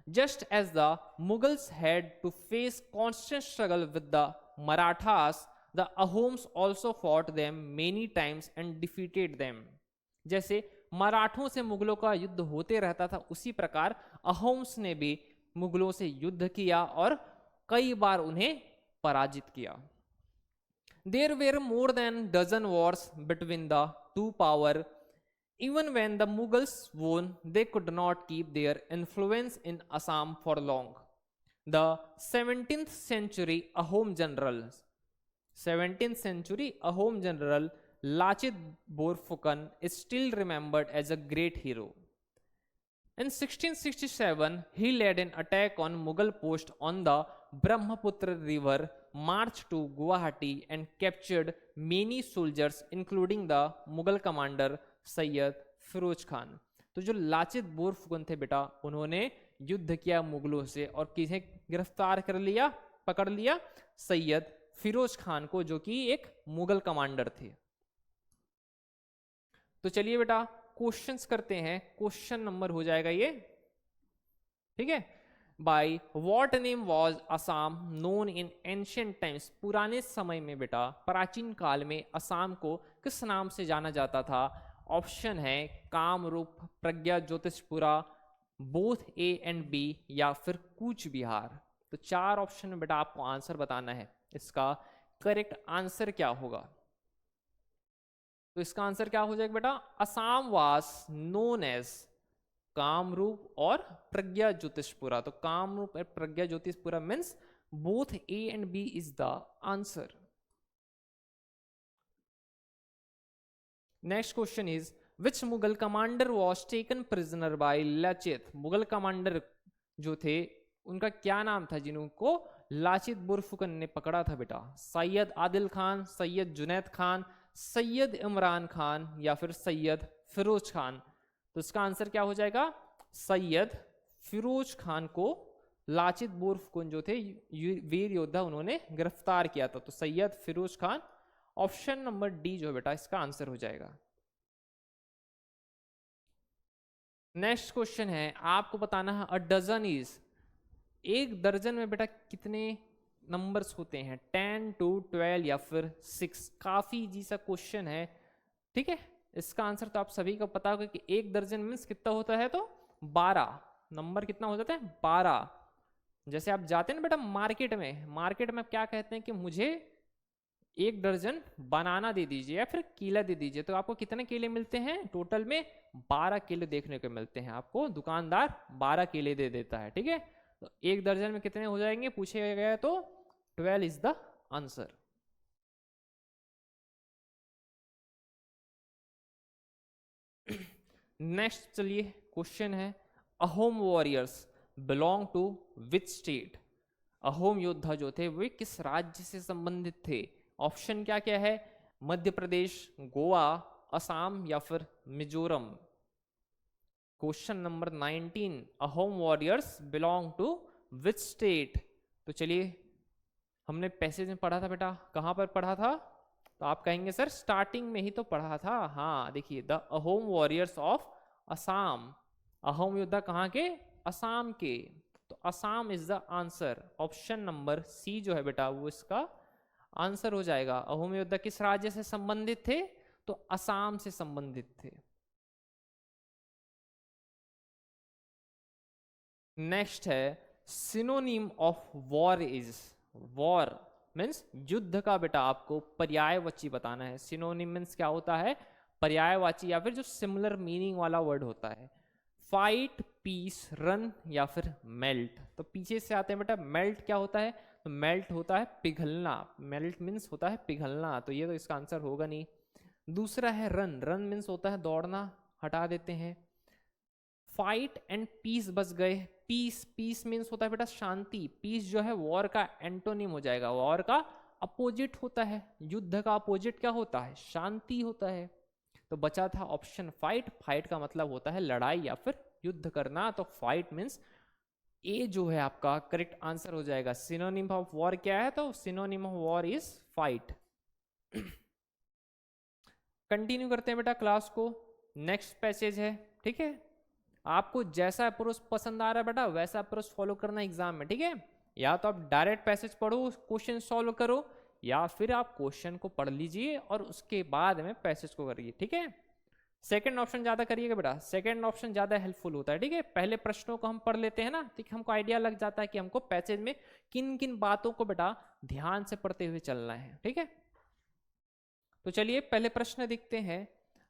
Just as the Mughals had to face constant struggle with the Marathas, the Ahoms also fought them many times and defeated them. जैसे मराठों से मुगलों का युद्ध होते रहता था, उसी प्रकार अहोम्स ने भी मुगलों से युद्ध किया और कई बार उन्हें पराजित किया। There were more than dozen wars between the two powers. Even when the Mughals won, they could not keep their influence in Assam for long. The 17th century Ahom general Lachit Borphukan is still remembered as a great hero. In 1667, he led an attack on Mughal post on the Brahmaputra river marched to Guwahati and captured many soldiers including the Mughal commander Sayyid Firoz Khan। तो जो लाचित बोरफुकन थे बेटा, उन्होंने युद्ध किया मुगलों से और किसे गिरफ्तार कर लिया, पकड़ लिया? सैयद फिरोज खान को, जो कि एक मुगल कमांडर थे। तो चलिए बेटा क्वेश्चंस करते हैं। क्वेश्चन नंबर हो जाएगा ये, ठीक है। By what name was Assam known in ancient times. पुराने समय में बेटा, प्राचीन काल में असम को किस नाम से जाना जाता था? ऑप्शन है कामरूप, प्रज्ञा ज्योतिषपुरा, बोथ ए एंड बी, या फिर कूच बिहार। तो चार ऑप्शन में बेटा आपको आंसर बताना है। इसका करेक्ट आंसर क्या होगा? तो इसका आंसर क्या हो जाएगा बेटा? Assam was known as Kamrup और प्रज्ञा ज्योतिषपुरा। तो कामरूप और Pragjyotishpura means both A and B is the answer. Next question is which Mughal commander was taken prisoner by Lachit. Mughal commander जो थे उनका क्या नाम था जिनको लाचित बोरफुकन ने पकड़ा था बेटा? सैयद आदिल खान, सैयद जुनैद खान, सैयद इमरान खान, या फिर सैयद फिरोज खान। तो इसका आंसर क्या हो जाएगा? सैयद फिरोज खान को लाचित बोरफुकन जो थे वीर योद्धा, उन्होंने गिरफ्तार किया था। तो Syed Firoz Khan, option number D जो है बेटा इसका आंसर हो जाएगा। नेक्स्ट क्वेश्चन है, आपको बताना है अ डजन इज, एक दर्जन में बेटा कितने नंबर्स होते हैं? 10 to 12 या फिर 6। काफी इजी सा क्वेश्चन है, ठीक है। इसका आंसर तो आप सभी को पता होगा कि एक दर्जन मीन्स कितना होता है? तो 12 नंबर। कितना हो जाता है? 12। जैसे आप जाते हैं ना बेटा मार्केट में, मार्केट में आप क्या कहते हैं कि मुझे एक दर्जन बनाना दे दीजिए या फिर केला दे दीजिए। तो आपको कितने केले मिलते हैं? टोटल में 12 केले देखने को मिलते हैं। आपको दुकानदार 12 केले दे देता है, ठीक है। तो एक दर्जन में कितने हो जाएंगे पूछे गया, तो 12 इज द आंसर। नेक्स्ट चलिए क्वेश्चन है, Ahom warriors belong to which state. Ahom योद्धा जो थे वे किस राज्य से संबंधित थे? ऑप्शन क्या क्या है? मध्य प्रदेश, गोवा, असम, या फिर Mizoram. Question number 19, Ahom warriors belong to which state. तो चलिए, हमने पैसेज में पढ़ा था बेटा, कहां पर पढ़ा था? तो आप कहेंगे सर स्टार्टिंग में ही तो पढ़ा था। हाँ देखिए, the Ahom warriors of Assam. Ahom योद्धा कहाँ के? असम के। तो Assam is the answer. Option number C जो है बेटा वो इसका आंसर हो जाएगा। अहोम योद्धा किस राज्य से संबंधित थे? तो असम से संबंधित थे। नेक्स्ट है, synonym of war is. War means युद्ध का बेटा आपको पर्यायवाची बताना है। सिनोनिम मीन्स क्या होता है? पर्यायवाची या फिर जो सिमिलर मीनिंग वाला वर्ड होता है। फाइट, पीस, रन, या फिर मेल्ट। तो पीछे से आते हैं बेटा, मेल्ट क्या होता है? तो मेल्ट होता है पिघलना। मेल्ट मीन्स होता है पिघलना, तो ये तो इसका आंसर होगा नहीं। दूसरा है रन। रन मीन्स होता है दौड़ना, हटा देते हैं। फाइट एंड पीस बच गए। पीस, पीस मीन्स होता है बेटा शांति। पीस जो है वॉर का एंटोनिम हो जाएगा, वॉर का अपोजिट होता है। युद्ध का अपोजिट क्या होता है? शांति होता है। तो बचा था ऑप्शन फाइट। फाइट का मतलब होता है लड़ाई या फिर युद्ध करना। तो फाइट मीन्स ए जो है आपका करेक्ट आंसर हो जाएगा। सिनोनिम ऑफ वॉर क्या है? तो synonym of war is fight. Continue करते हैं बेटा क्लास को। नेक्स्ट पैसेज है, ठीक है। आपको जैसा अप्रोच पसंद आ रहा है बेटा वैसा अप्रोच फॉलो करना एग्जाम में, ठीक है। या तो आप डायरेक्ट पैसेज पढ़ो, क्वेश्चन सॉल्व करो, या फिर आप क्वेश्चन को पढ़ लीजिए और उसके बाद में पैसेज को करिए, ठीक है। सेकंड ऑप्शन ज्यादा करिएगा बेटा, सेकंड ऑप्शन ज्यादा हेल्पफुल होता है, ठीक है। पहले प्रश्नों को हम पढ़ लेते हैं ना, ठीक है, हमको आइडिया लग जाता है कि हमको पैसेज में किन किन बातों को बेटा ध्यान से पढ़ते हुए चलना है, ठीक है। तो चलिए पहले प्रश्न देखते हैं।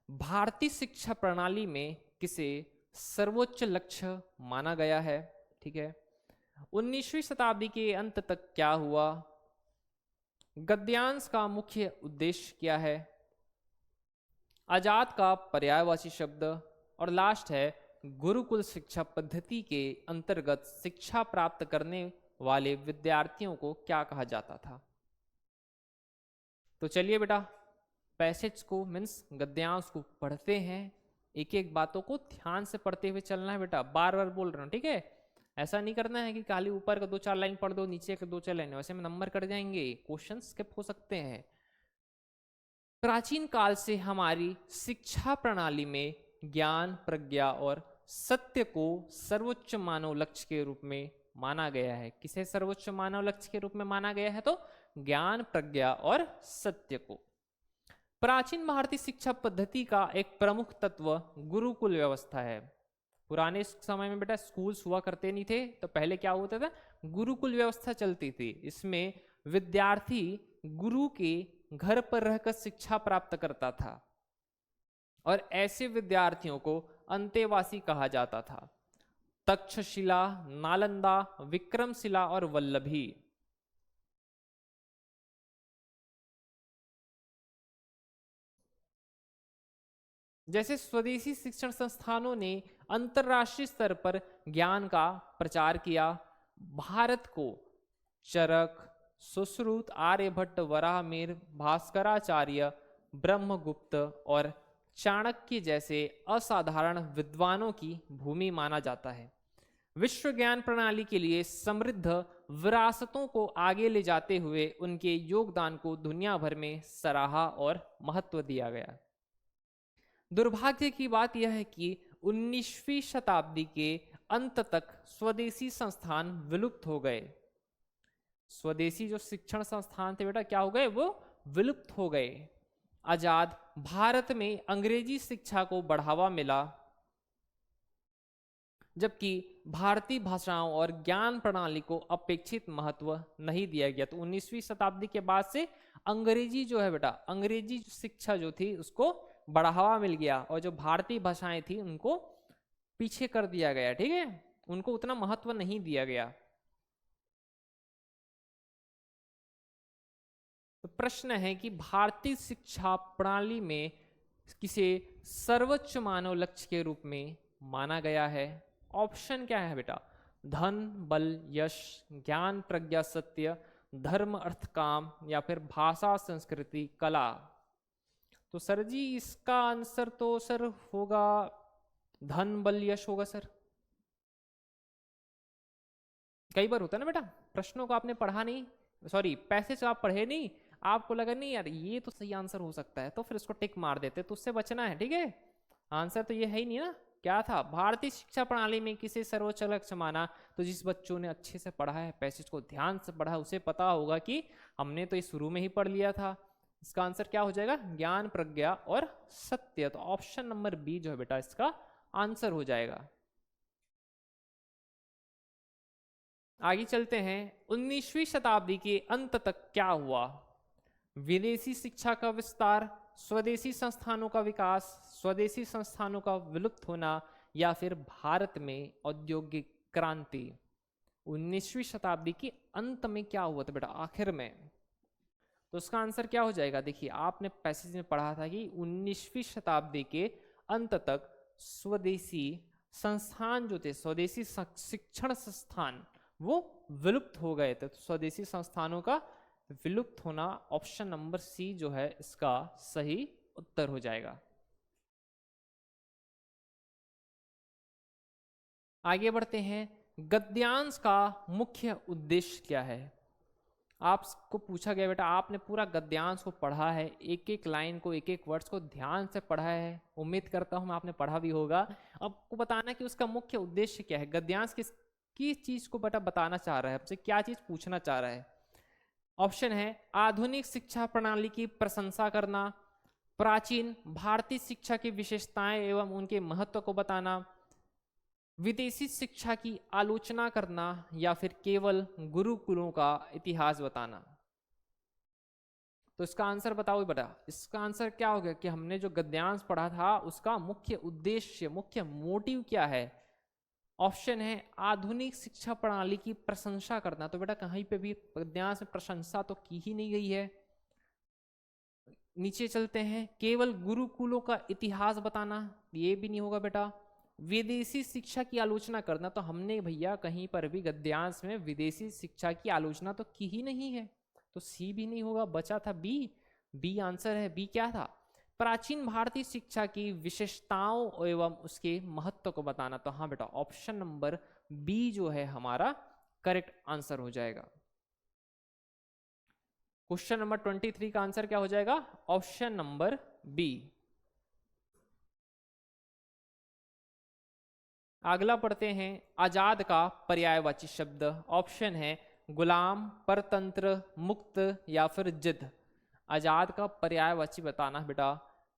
भारतीय शिक्षा प्रणाली में किसे सर्वोच्च लक्ष्य माना गया है? ठीक है। 19वीं शताब्दी के अंत तक क्या हुआ? गद्यांश का मुख्य उद्देश्य क्या है? आजाद का पर्यायवाची शब्द, और लास्ट है गुरुकुल शिक्षा पद्धति के अंतर्गत शिक्षा प्राप्त करने वाले विद्यार्थियों को क्या कहा जाता था? तो चलिए बेटा पैसेज को मीन्स गद्यांश को पढ़ते हैं, एक एक बातों को ध्यान से पढ़ते हुए चलना है बेटा, बार बार बोल रहा हूँ, ठीक है। ऐसा नहीं करना है कि खाली ऊपर का 2-4 लाइन पढ़ दो, नीचे का 2-4 लाइन, वैसे में नंबर कट जाएंगे, क्वेश्चन स्किप हो सकते हैं। प्राचीन काल से हमारी शिक्षा प्रणाली में ज्ञान, प्रज्ञा और सत्य को सर्वोच्च मानव लक्ष्य के रूप में माना गया है। किसे सर्वोच्च मानव लक्ष्य के रूप में माना गया है? तो ज्ञान, प्रज्ञा और सत्य को। प्राचीन भारतीय शिक्षा पद्धति का एक प्रमुख तत्व गुरुकुल व्यवस्था है। पुराने समय में बेटा स्कूल्स हुआ करते नहीं थे, तो पहले क्या होता था? गुरुकुल व्यवस्था चलती थी। इसमें विद्यार्थी गुरु के घर पर रहकर शिक्षा प्राप्त करता था और ऐसे विद्यार्थियों को अंतेवासी कहा जाता था। तक्षशिला, नालंदा, विक्रमशिला और वल्लभी जैसे स्वदेशी शिक्षण संस्थानों ने अंतरराष्ट्रीय स्तर पर ज्ञान का प्रचार किया। भारत को चरक, सुश्रुत, आर्यभट्ट, वराहमिहिर, भास्कराचार्य, ब्रह्मगुप्त और चाणक्य जैसे असाधारण विद्वानों की भूमि माना जाता है। विश्व ज्ञान प्रणाली के लिए समृद्ध विरासतों को आगे ले जाते हुए उनके योगदान को दुनिया भर में सराहा और महत्व दिया गया। दुर्भाग्य की बात यह है कि 19वीं शताब्दी के अंत तक स्वदेशी संस्थान विलुप्त हो गए। स्वदेशी जो शिक्षण संस्थान थे बेटा क्या हो गए? वो विलुप्त हो गए। आजाद भारत में अंग्रेजी शिक्षा को बढ़ावा मिला, जबकि भारतीय भाषाओं और ज्ञान प्रणाली को अपेक्षित महत्व नहीं दिया गया। तो 19वीं शताब्दी के बाद से अंग्रेजी जो है बेटा, अंग्रेजी शिक्षा जो थी उसको बढ़ावा मिल गया और जो भारतीय भाषाएं थी उनको पीछे कर दिया गया, ठीक है, उनको उतना महत्व नहीं दिया गया। तो प्रश्न है कि भारतीय शिक्षा प्रणाली में किसे सर्वोच्च मानव लक्ष्य के रूप में माना गया है? ऑप्शन क्या है बेटा? धन, बल, यश, ज्ञान, प्रज्ञा, सत्य, धर्म, अर्थ, काम या फिर भाषा, संस्कृति, कला। तो सर जी इसका आंसर तो सर होगा धन, बल, यश होगा सर। कई बार होता है ना बेटा, प्रश्नों को आपने पढ़ा नहीं, सॉरी पैसेज आप पढ़े नहीं, आपको लगा नहीं यार ये तो सही आंसर हो सकता है, तो फिर इसको टिक मार देते, तो उससे बचना है, ठीक है। आंसर तो ये है ही नहीं ना। क्या था? भारतीय शिक्षा प्रणाली में किसे सर्वोच्च लक्ष्य माना? तो जिस बच्चों ने अच्छे से पढ़ा है, पैसेज को ध्यान से पढ़ा, उसे पता होगा कि हमने तो ये शुरू में ही पढ़ लिया था। इसका आंसर क्या हो जाएगा? ज्ञान, प्रज्ञा और सत्य। तो ऑप्शन नंबर बी जो है बेटा इसका आंसर हो जाएगा। आगे चलते हैं। 19वीं शताब्दी के अंत तक क्या हुआ? विदेशी शिक्षा का विस्तार, स्वदेशी संस्थानों का विकास, स्वदेशी संस्थानों का विलुप्त होना या फिर भारत में औद्योगिक क्रांति। 19वीं शताब्दी के अंत में क्या हुआ था बेटा, आखिर में? तो उसका आंसर क्या हो जाएगा? देखिए आपने पैसेज में पढ़ा था कि 19वीं शताब्दी के अंत तक स्वदेशी संस्थान जो थे, स्वदेशी शिक्षण संस्थान, वो विलुप्त हो गए थे। तो स्वदेशी संस्थानों का विलुप्त होना, ऑप्शन नंबर सी जो है इसका सही उत्तर हो जाएगा। आगे बढ़ते हैं। गद्यांश का मुख्य उद्देश्य क्या है? आपको पूछा गया बेटा, आपने पूरा गद्यांश को पढ़ा है, एक एक लाइन को, एक एक वर्ड्स को ध्यान से पढ़ा है, उम्मीद करता हूं आपने पढ़ा भी होगा। आपको बताना कि उसका मुख्य उद्देश्य क्या है, गद्यांश किस चीज को बेटा बताना चाह रहा है, आपसे क्या चीज पूछना चाह रहा है। ऑप्शन है आधुनिक शिक्षा प्रणाली की प्रशंसा करना, प्राचीन भारतीय शिक्षा की विशेषताएं एवं उनके महत्व को बताना, विदेशी शिक्षा की आलोचना करना या फिर केवल गुरुकुलों का इतिहास बताना। तो इसका आंसर बताओ बेटा, इसका आंसर क्या हो गया कि हमने जो गद्यांश पढ़ा था उसका मुख्य उद्देश्य, मुख्य मोटिव क्या है? ऑप्शन है आधुनिक शिक्षा प्रणाली की प्रशंसा करना। तो बेटा कहीं पे भी गद्यांश में प्रशंसा तो की ही नहीं गई है। नीचे चलते हैं। केवल गुरुकुलों का इतिहास बताना, ये भी नहीं होगा बेटा। विदेशी शिक्षा की आलोचना करना, तो हमने भैया कहीं पर भी गद्यांश में विदेशी शिक्षा की आलोचना तो की ही नहीं है, तो सी भी नहीं होगा। बचा था बी, बी आंसर है। बी क्या था? प्राचीन भारतीय शिक्षा की विशेषताओं एवं उसके महत्व को बताना। तो हाँ बेटा, ऑप्शन नंबर बी जो है हमारा करेक्ट आंसर हो जाएगा। क्वेश्चन नंबर 23 का आंसर क्या हो जाएगा? Option number B. अगला पढ़ते हैं, आजाद का पर्यायवाची शब्द। ऑप्शन है गुलाम, परतंत्र, मुक्त या फिर जिद। आजाद का पर्यायवाची बताना बेटा,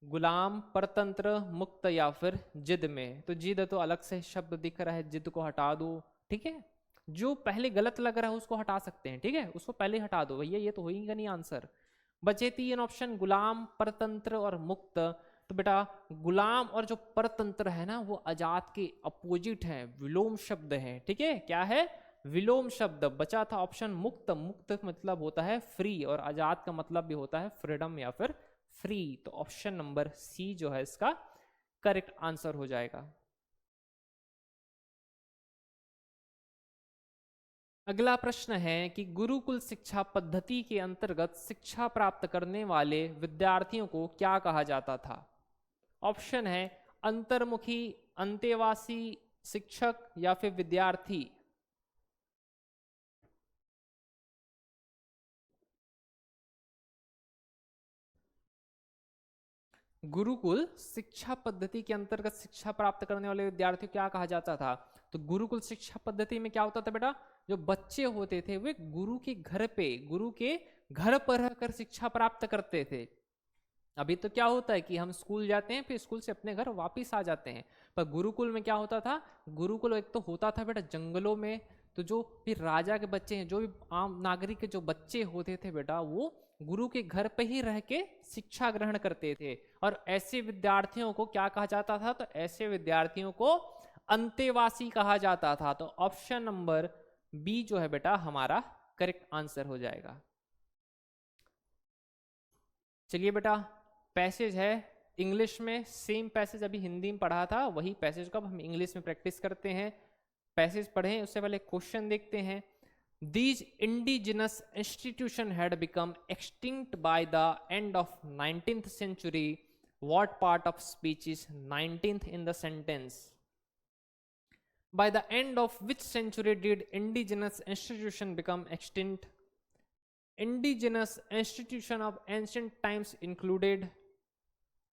गुलाम, परतंत्र, मुक्त या फिर जिद में। तो जिद तो अलग से शब्द दिख रहा है, जिद को हटा दो, ठीक है। जो पहले गलत लग रहा है उसको हटा सकते हैं, ठीक है, उसको पहले हटा दो भैया, ये तो होगा नहीं आंसर। बचे 3 ऑप्शन, गुलाम, परतंत्र और मुक्त। तो बेटा गुलाम और जो परतंत्र है ना, वो आजाद के अपोजिट है, विलोम शब्द है, ठीक है। क्या है? विलोम शब्द। बचा था ऑप्शन मुक्त। मुक्त मतलब होता है फ्री, और आजाद का मतलब भी होता है फ्रीडम या फिर फ्री। तो ऑप्शन नंबर सी जो है इसका करेक्ट आंसर हो जाएगा। अगला प्रश्न है कि गुरुकुल शिक्षा पद्धति के अंतर्गत शिक्षा प्राप्त करने वाले विद्यार्थियों को क्या कहा जाता था? ऑप्शन है अंतर्मुखी, अंतेवासी, शिक्षक या फिर विद्यार्थी। गुरुकुल शिक्षा पद्धति के अंतर्गत शिक्षा प्राप्त करने वाले विद्यार्थियों क्या कहा जाता था? तो गुरुकुल शिक्षा पद्धति में क्या होता था बेटा, जो बच्चे होते थे वे गुरु के घर पे, गुरु के घर पर रहकर शिक्षा प्राप्त करते थे। अभी तो क्या होता है कि हम स्कूल जाते हैं, फिर स्कूल से अपने घर वापस आ जाते हैं। पर गुरुकुल में क्या होता था? गुरुकुल एक तो होता था बेटा जंगलों में। तो जो भी राजा के बच्चे हैं, जो भी आम नागरिक के जो बच्चे होते थे बेटा, वो गुरु के घर पे ही रह के शिक्षा ग्रहण करते थे। और ऐसे विद्यार्थियों को क्या कहा जाता था? तो ऐसे विद्यार्थियों को अंतेवासी कहा जाता था। तो ऑप्शन नंबर बी जो है बेटा हमारा करेक्ट आंसर हो जाएगा। चलिए बेटा, पैसेज है इंग्लिश में, सेम पैसेज अभी हिंदी में पढ़ा था, वही पैसेज को अब हम इंग्लिश में प्रैक्टिस करते हैं। पैसेज पढ़ें उससे पहले क्वेश्चन देखते हैं। These indigenous institution had become extinct by the end of 19th century. What part of speech is 19th in the sentence? By the end of which century did indigenous institution become extinct? Indigenous institution of ancient times included.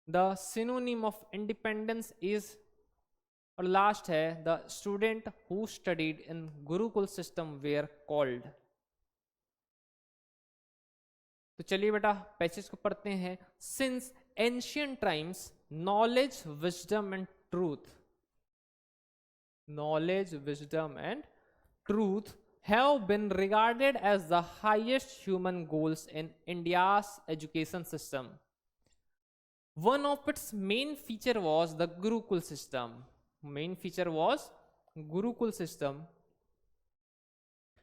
The synonym of independence is, और लास्ट है, the student who studied in Gurukul system where called. तो चलिए बेटा पैसेज को पढ़ते हैं। Since ancient times knowledge, wisdom and truth, knowledge, wisdom and truth have been regarded as the highest human goals in India's education system. One of its main feature was the Gurukul system. Main feature was Gurukul system,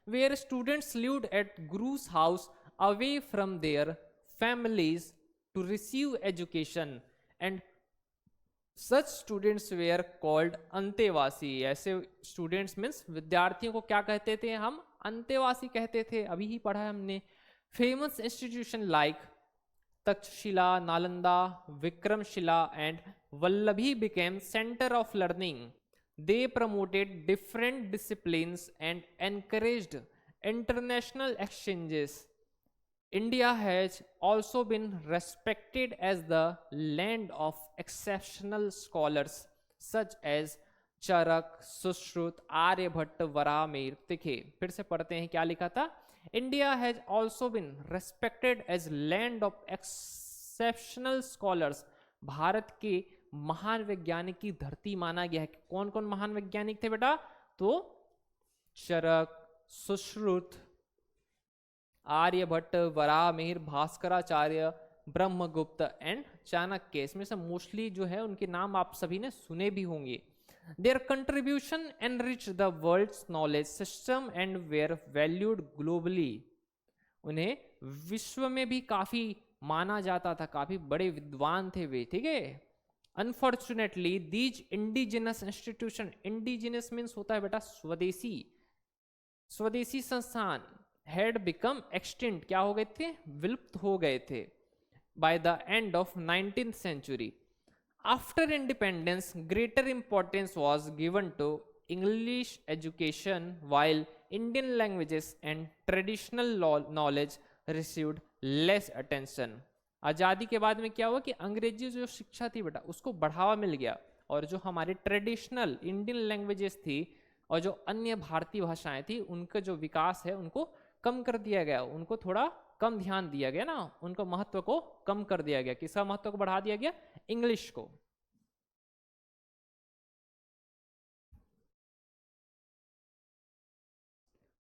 where students lived at Guru's house away from their families to receive education, and such students were called अंतेवासी। ऐसे students means विद्यार्थियों को क्या कहते थे हम? अंतेवासी कहते थे। अभी ही पढ़ा है हमने। Famous institution like Takshashila, Nalanda, Vikramshila and Vallabhi became center of learning. They promoted different disciplines and encouraged international exchanges. India has also been respected as the land of exceptional scholars such as चरक, सुश्रुत, आर्यभट्ट, वराहमिहिर। देखिए फिर से पढ़ते हैं क्या लिखा था। India has also been respected as land of exceptional scholars. Bharat के महान वैज्ञानिक की धरती माना गया है। कौन कौन महान वैज्ञानिक थे बेटा? तो चरक, सुश्रुत, आर्यभट्ट, वराहमिहिर, भास्कराचार्य, ब्रह्मगुप्त एंड चाणक्य। इसमें से मोस्टली जो है उनके नाम आप सभी ने सुने भी होंगे। Their contribution enriched the world's knowledge system and were valued globally. उन्हें विश्व में भी काफी माना जाता था, काफी बड़े विद्वान थे वे, ठीक है। Unfortunately, these indigenous institution, indigenous means होता है बेटा स्वदेशी, स्वदेशी संस्थान had become extinct, क्या हो गए थे? विलुप्त हो गए थे। by the end of 19th century. After independence, greater importance was given to English education, while Indian languages and traditional knowledge received less attention. आज़ादी के बाद में क्या हुआ कि अंग्रेजी जो शिक्षा थी बेटा उसको बढ़ावा मिल गया, और जो हमारे ट्रेडिशनल इंडियन लैंग्वेजेस थी और जो अन्य भारतीय भाषाएं थी उनका जो विकास है उनको कम कर दिया गया, उनको थोड़ा कम ध्यान दिया गया ना, उनको महत्व को कम कर दिया गया। किसका महत्व को बढ़ा दिया गया? इंग्लिश को।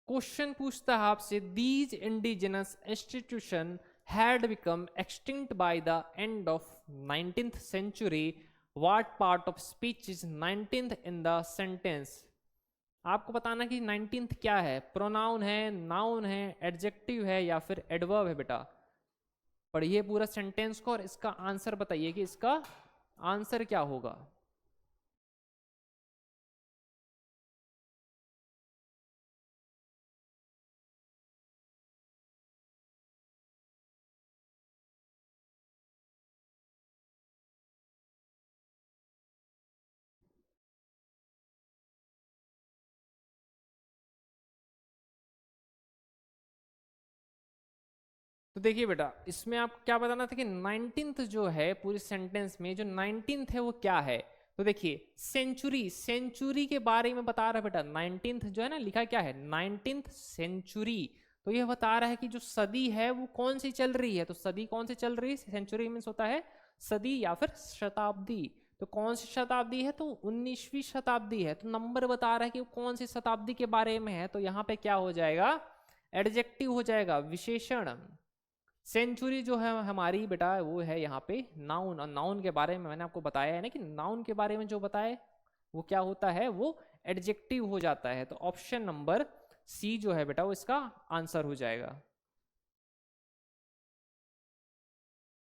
क्वेश्चन पूछता है आपसे, these indigenous institution had become extinct by the end of 19th century. What part of speech is 19th in the sentence? आपको बताना कि 19th क्या है, प्रोनाउन है, नाउन है, एडजेक्टिव है या फिर एडवर्ब है बेटा। पढ़िए पूरा सेंटेंस को और इसका आंसर बताइए कि इसका आंसर क्या होगा। तो देखिए बेटा इसमें आप क्या बताना था कि 19th जो है पूरे सेंटेंस में जो 19th है वो क्या है। तो देखिए सेंचुरी, सेंचुरी के बारे में बता रहा है बेटा। 19th जो है ना लिखा क्या है, 19th सेंचुरी। तो यह बता रहा है कि जो सदी है वो कौन सी चल रही है। तो सदी कौन सी चल रही है, सेंचुरी मीन्स होता है सदी या फिर शताब्दी। तो कौन सी शताब्दी है, तो 19वीं शताब्दी है। तो नंबर बता रहा है कि वो कौन सी शताब्दी के बारे में है। तो यहाँ पे क्या हो जाएगा, एडजेक्टिव हो जाएगा, विशेषण। सेंचुरी जो है हमारी बेटा वो है यहाँ पे नाउन, और नाउन के बारे में मैंने आपको बताया है ना कि नाउन के बारे में जो बताए वो क्या होता है, वो एडजेक्टिव हो जाता है। तो ऑप्शन नंबर सी जो है बेटा वो इसका आंसर हो जाएगा।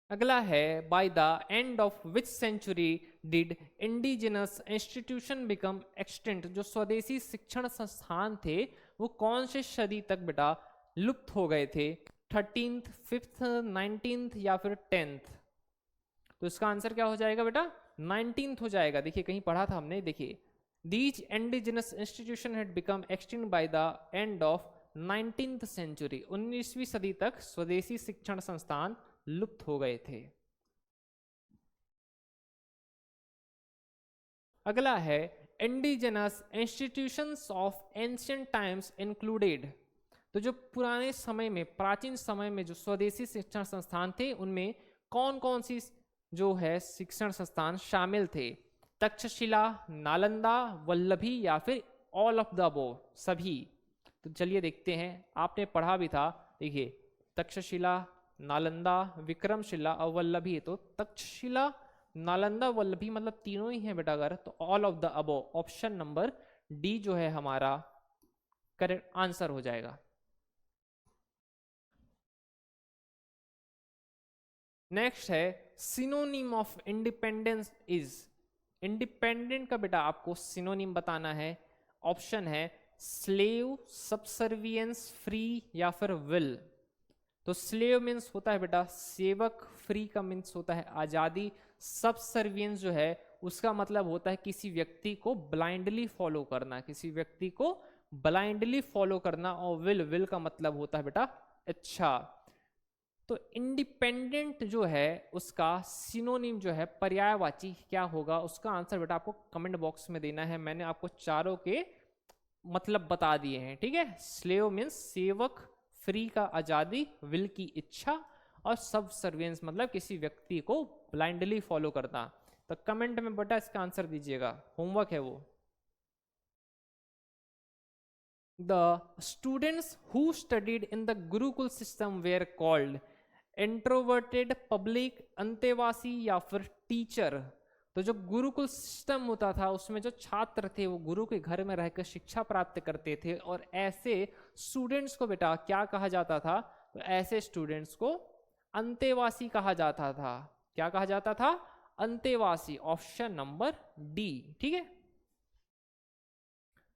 अगला है, by the end of which century did indigenous institution become extent. जो स्वदेशी शिक्षण संस्थान थे वो कौन से सदी तक बेटा लुप्त हो गए थे, 13th, 5th, 19th या फिर 10th। तो इसका आंसर क्या हो जाएगा बेटा, 19th हो जाएगा। देखिए कहीं पढ़ा था हमने, देखिए these indigenous institution had become extinct by the end of 19th century. 19वीं सदी तक स्वदेशी शिक्षण संस्थान लुप्त हो गए थे। अगला है, indigenous institutions of ancient times included. तो जो पुराने समय में, प्राचीन समय में जो स्वदेशी शिक्षण संस्थान थे उनमें कौन कौन सी जो है शिक्षण संस्थान शामिल थे। तक्षशिला, नालंदा, वल्लभी या फिर ऑल ऑफ द अबोव, सभी। तो चलिए देखते हैं, आपने पढ़ा भी था। देखिए तक्षशिला, नालंदा, विक्रमशिला और वल्लभी। तो तक्षशिला, नालंदा, वल्लभी मतलब तीनों ही हैं बेटा अगर, तो all of the above, option number D जो है हमारा करेक्ट आंसर हो जाएगा। नेक्स्ट है, synonym of independence is. Independent का बेटा आपको सिनोनिम बताना है। ऑप्शन है स्लेव, सबसर्वियंस, फ्री या फिर विल। तो स्लेव मीन्स होता है बेटा सेवक, फ्री का मीन्स होता है आजादी, सबसर्वियंस जो है उसका मतलब होता है किसी व्यक्ति को ब्लाइंडली फॉलो करना, किसी व्यक्ति को ब्लाइंडली फॉलो करना। और विल, विल का मतलब होता है बेटा अच्छा। तो इंडिपेंडेंट जो है उसका सिनोनिम जो है पर्यायवाची क्या होगा, उसका आंसर बेटा आपको कमेंट बॉक्स में देना है। मैंने आपको चारों के मतलब बता दिए हैं, ठीक है। स्लेव मीन्स सेवक, फ्री का आजादी, विल की इच्छा, और सब सर्वियंस मतलब किसी व्यक्ति को ब्लाइंडली फॉलो करना। तो कमेंट में बेटा इसका आंसर दीजिएगा, होमवर्क है वो। The students who studied in the Gurukul system were called introverted, public, अंतेवासी या फिर टीचर। तो जो गुरुकुल सिस्टम होता था उसमें जो छात्र थे वो गुरु के घर में रहकर शिक्षा प्राप्त करते थे, और ऐसे स्टूडेंट्स को बेटा क्या कहा जाता था, तो ऐसे स्टूडेंट्स को अंतेवासी कहा जाता था। क्या कहा जाता था, अंतेवासी, ऑप्शन नंबर डी, ठीक है।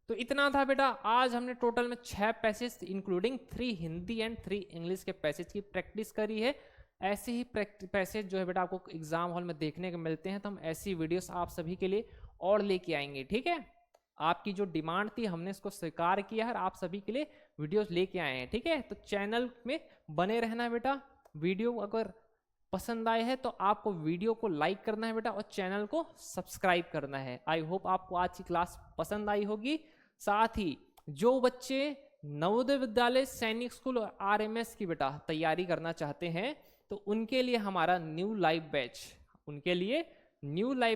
तो इतना था बेटा, आज हमने टोटल में 6 passage including 3 Hindi and 3 English के पैसेज की प्रैक्टिस करी है। ऐसे ही पैसेज जो है बेटा आपको एग्जाम हॉल में देखने को मिलते हैं, तो हम ऐसी वीडियोस आप सभी के लिए और लेके आएंगे। ठीक है, आपकी जो डिमांड थी हमने इसको स्वीकार किया है और आप सभी के लिए वीडियोस लेके आए हैं। ठीक है, तो चैनल में बने रहना है बेटा। वीडियो अगर पसंद आए है तो आपको वीडियो को लाइक करना है बेटा और चैनल को सब्सक्राइब करना है। आई होप आपको आज की क्लास पसंद आई होगी। साथ ही जो बच्चे नवोदय विद्यालय, सैनिक स्कूल और आरएमएस की बेटा तैयारी करना चाहते हैं तो उनके लिए हमारा न्यू लाइव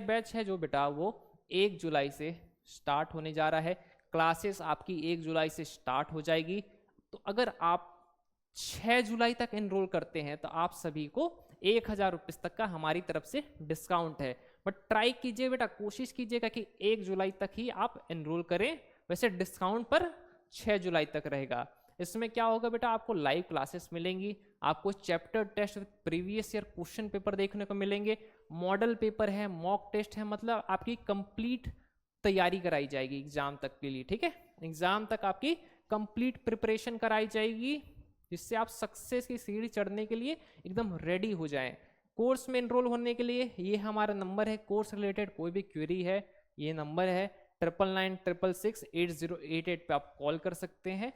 बैच है जो बेटा वो 1 जुलाई से स्टार्ट होने जा रहा है। क्लासेस आपकी 1 जुलाई से स्टार्ट हो जाएगी। तो अगर आप 6 जुलाई तक एनरोल करते हैं तो आप सभी को 1000 रुपये तक का हमारी तरफ से डिस्काउंट है। बट ट्राई कीजिए बेटा, कोशिश कीजिएगा कि 1 जुलाई तक ही आप एनरोल करें। वैसे डिस्काउंट पर 6 जुलाई तक रहेगा। इसमें क्या होगा बेटा, आपको लाइव क्लासेस मिलेंगी, आपको chapter test previous year question paper देखने को मिलेंगे, मॉडल पेपर है, मॉक टेस्ट है, मतलब आपकी कंप्लीट तैयारी कराई जाएगी एग्जाम तक के लिए। ठीक है, एग्जाम तक आपकी कंप्लीट प्रिपरेशन कराई जाएगी जिससे आप सक्सेस की सीढ़ी चढ़ने के लिए एकदम रेडी हो जाएं। कोर्स में एनरोल होने के लिए ये हमारा नंबर है। कोर्स रिलेटेड कोई भी क्वेरी है, ये नंबर है 9996668088 पे आप कॉल कर सकते हैं।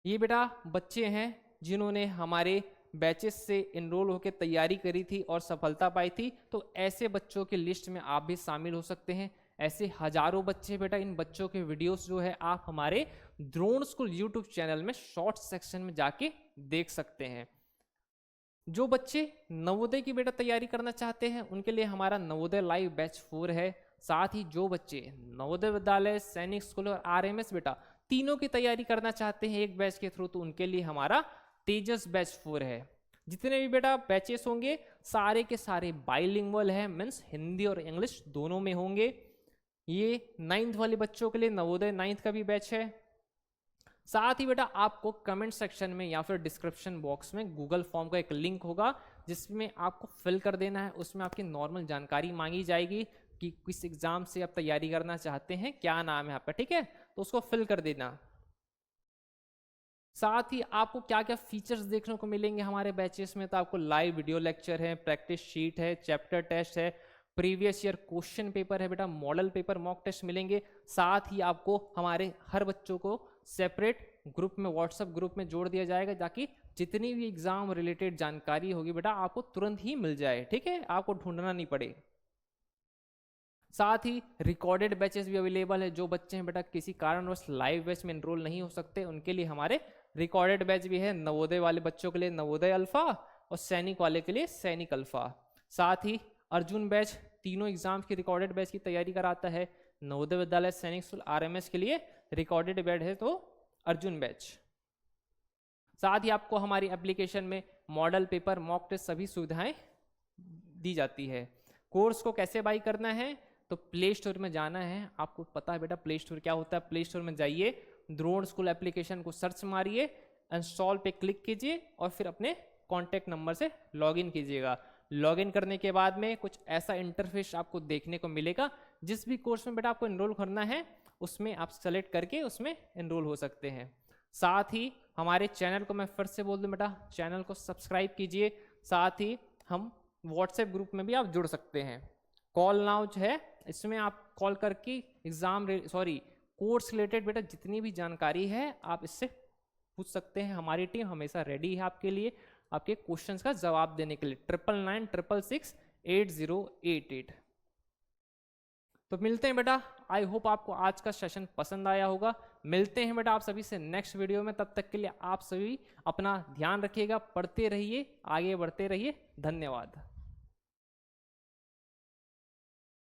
ये बेटा बच्चे हैं जिन्होंने हमारे बैचेस से एनरोल होकर तैयारी करी थी और सफलता पाई थी, तो ऐसे बच्चों की लिस्ट में आप भी शामिल हो सकते हैं। ऐसे हजारों बच्चे बेटा, इन बच्चों के वीडियोस जो है आप हमारे द्रोण स्कूल यूट्यूब चैनल में शॉर्ट सेक्शन में जाके देख सकते हैं। जो बच्चे नवोदय की बेटा तैयारी करना चाहते हैं उनके लिए हमारा नवोदय लाइव बैच 4 है। साथ ही जो बच्चे नवोदय विद्यालय, सैनिक स्कूल और आरएमएस बेटा तीनों की तैयारी करना चाहते हैं एक बैच के थ्रू, तो उनके लिए हमारा तेजस बैच 4 है। जितने भी बेटा बैचेस होंगे सारे के सारे बाइलिंगुअल है, मीन्स हिंदी और इंग्लिश दोनों में होंगे। ये 9th वाले बच्चों के लिए नवोदय 9th का भी बैच है। साथ ही बेटा आपको कमेंट सेक्शन में या फिर डिस्क्रिप्शन बॉक्स में गूगल फॉर्म का एक लिंक होगा जिसमें आपको फिल कर देना है। उसमें आपकी नॉर्मल जानकारी मांगी जाएगी कि किस एग्जाम से आप तैयारी करना चाहते हैं, क्या नाम है आपका। ठीक है, तो उसको फिल कर देना। साथ ही आपको क्या क्या फीचर्स देखने को मिलेंगे हमारे बैचेस में, तो आपको लाइव वीडियो लेक्चर है, प्रैक्टिस शीट है, चैप्टर टेस्ट है, प्रीवियस ईयर क्वेश्चन पेपर है बेटा, मॉडल पेपर, मॉक टेस्ट मिलेंगे। साथ ही आपको हमारे हर बच्चों को सेपरेट ग्रुप में, व्हाट्सएप ग्रुप में जोड़ दिया जाएगा ताकि जितनी भी एग्जाम रिलेटेड जानकारी होगी बेटा आपको तुरंत ही मिल जाए। ठीक है, आपको ढूंढना नहीं पड़े। साथ ही रिकॉर्डेड बैचेस भी अवेलेबल है। जो बच्चे हैं बेटा किसी कारणवश लाइव बैच में एनरोल नहीं हो सकते उनके लिए हमारे रिकॉर्डेड बैच भी है। नवोदय वाले बच्चों के लिए नवोदय अल्फा और सैनिक वाले के लिए सैनिक अल्फा। साथ ही अर्जुन बैच तीनों एग्जाम्स की रिकॉर्डेड बैच की तैयारी कराता है। नवोदय विद्यालय, सैनिक स्कूल, आरएमएस के लिए रिकॉर्डेड बैच है तो अर्जुन बैच। साथ ही आपको हमारी एप्लीकेशन में मॉडल पेपर, मॉक टेस्ट सभी सुविधाएं दी जाती है। कोर्स को कैसे बाई करना है, तो प्ले स्टोर में जाना है। आपको पता है बेटा प्ले स्टोर क्या होता है। प्ले स्टोर में जाइए, द्रोण स्कूल एप्लीकेशन को सर्च मारिए, इंस्टॉल पे क्लिक कीजिए और फिर अपने कॉन्टैक्ट नंबर से लॉगिन कीजिएगा। लॉगिन करने के बाद में कुछ ऐसा इंटरफेस आपको देखने को मिलेगा। जिस भी कोर्स में बेटा आपको एनरोल करना है उसमें आप सेलेक्ट करके उसमें एनरोल हो सकते हैं। साथ ही हमारे चैनल को मैं फिर से बोल दूं बेटा, चैनल को सब्सक्राइब कीजिए। साथ ही हम व्हाट्सएप ग्रुप में भी आप जुड़ सकते हैं। कॉल नाउ जो है इसमें आप कॉल करके कोर्स रिलेटेड बेटा जितनी भी जानकारी है आप इससे पूछ सकते हैं। हमारी टीम हमेशा रेडी है आपके लिए, आपके क्वेश्चंस का जवाब देने के लिए। 9996668088। तो मिलते हैं बेटा। आई होप आपको आज का सेशन पसंद आया होगा। मिलते हैं बेटा आप सभी से नेक्स्ट वीडियो में। तब तक के लिए आप सभी अपना ध्यान रखिएगा, पढ़ते रहिए, आगे बढ़ते रहिए। धन्यवाद।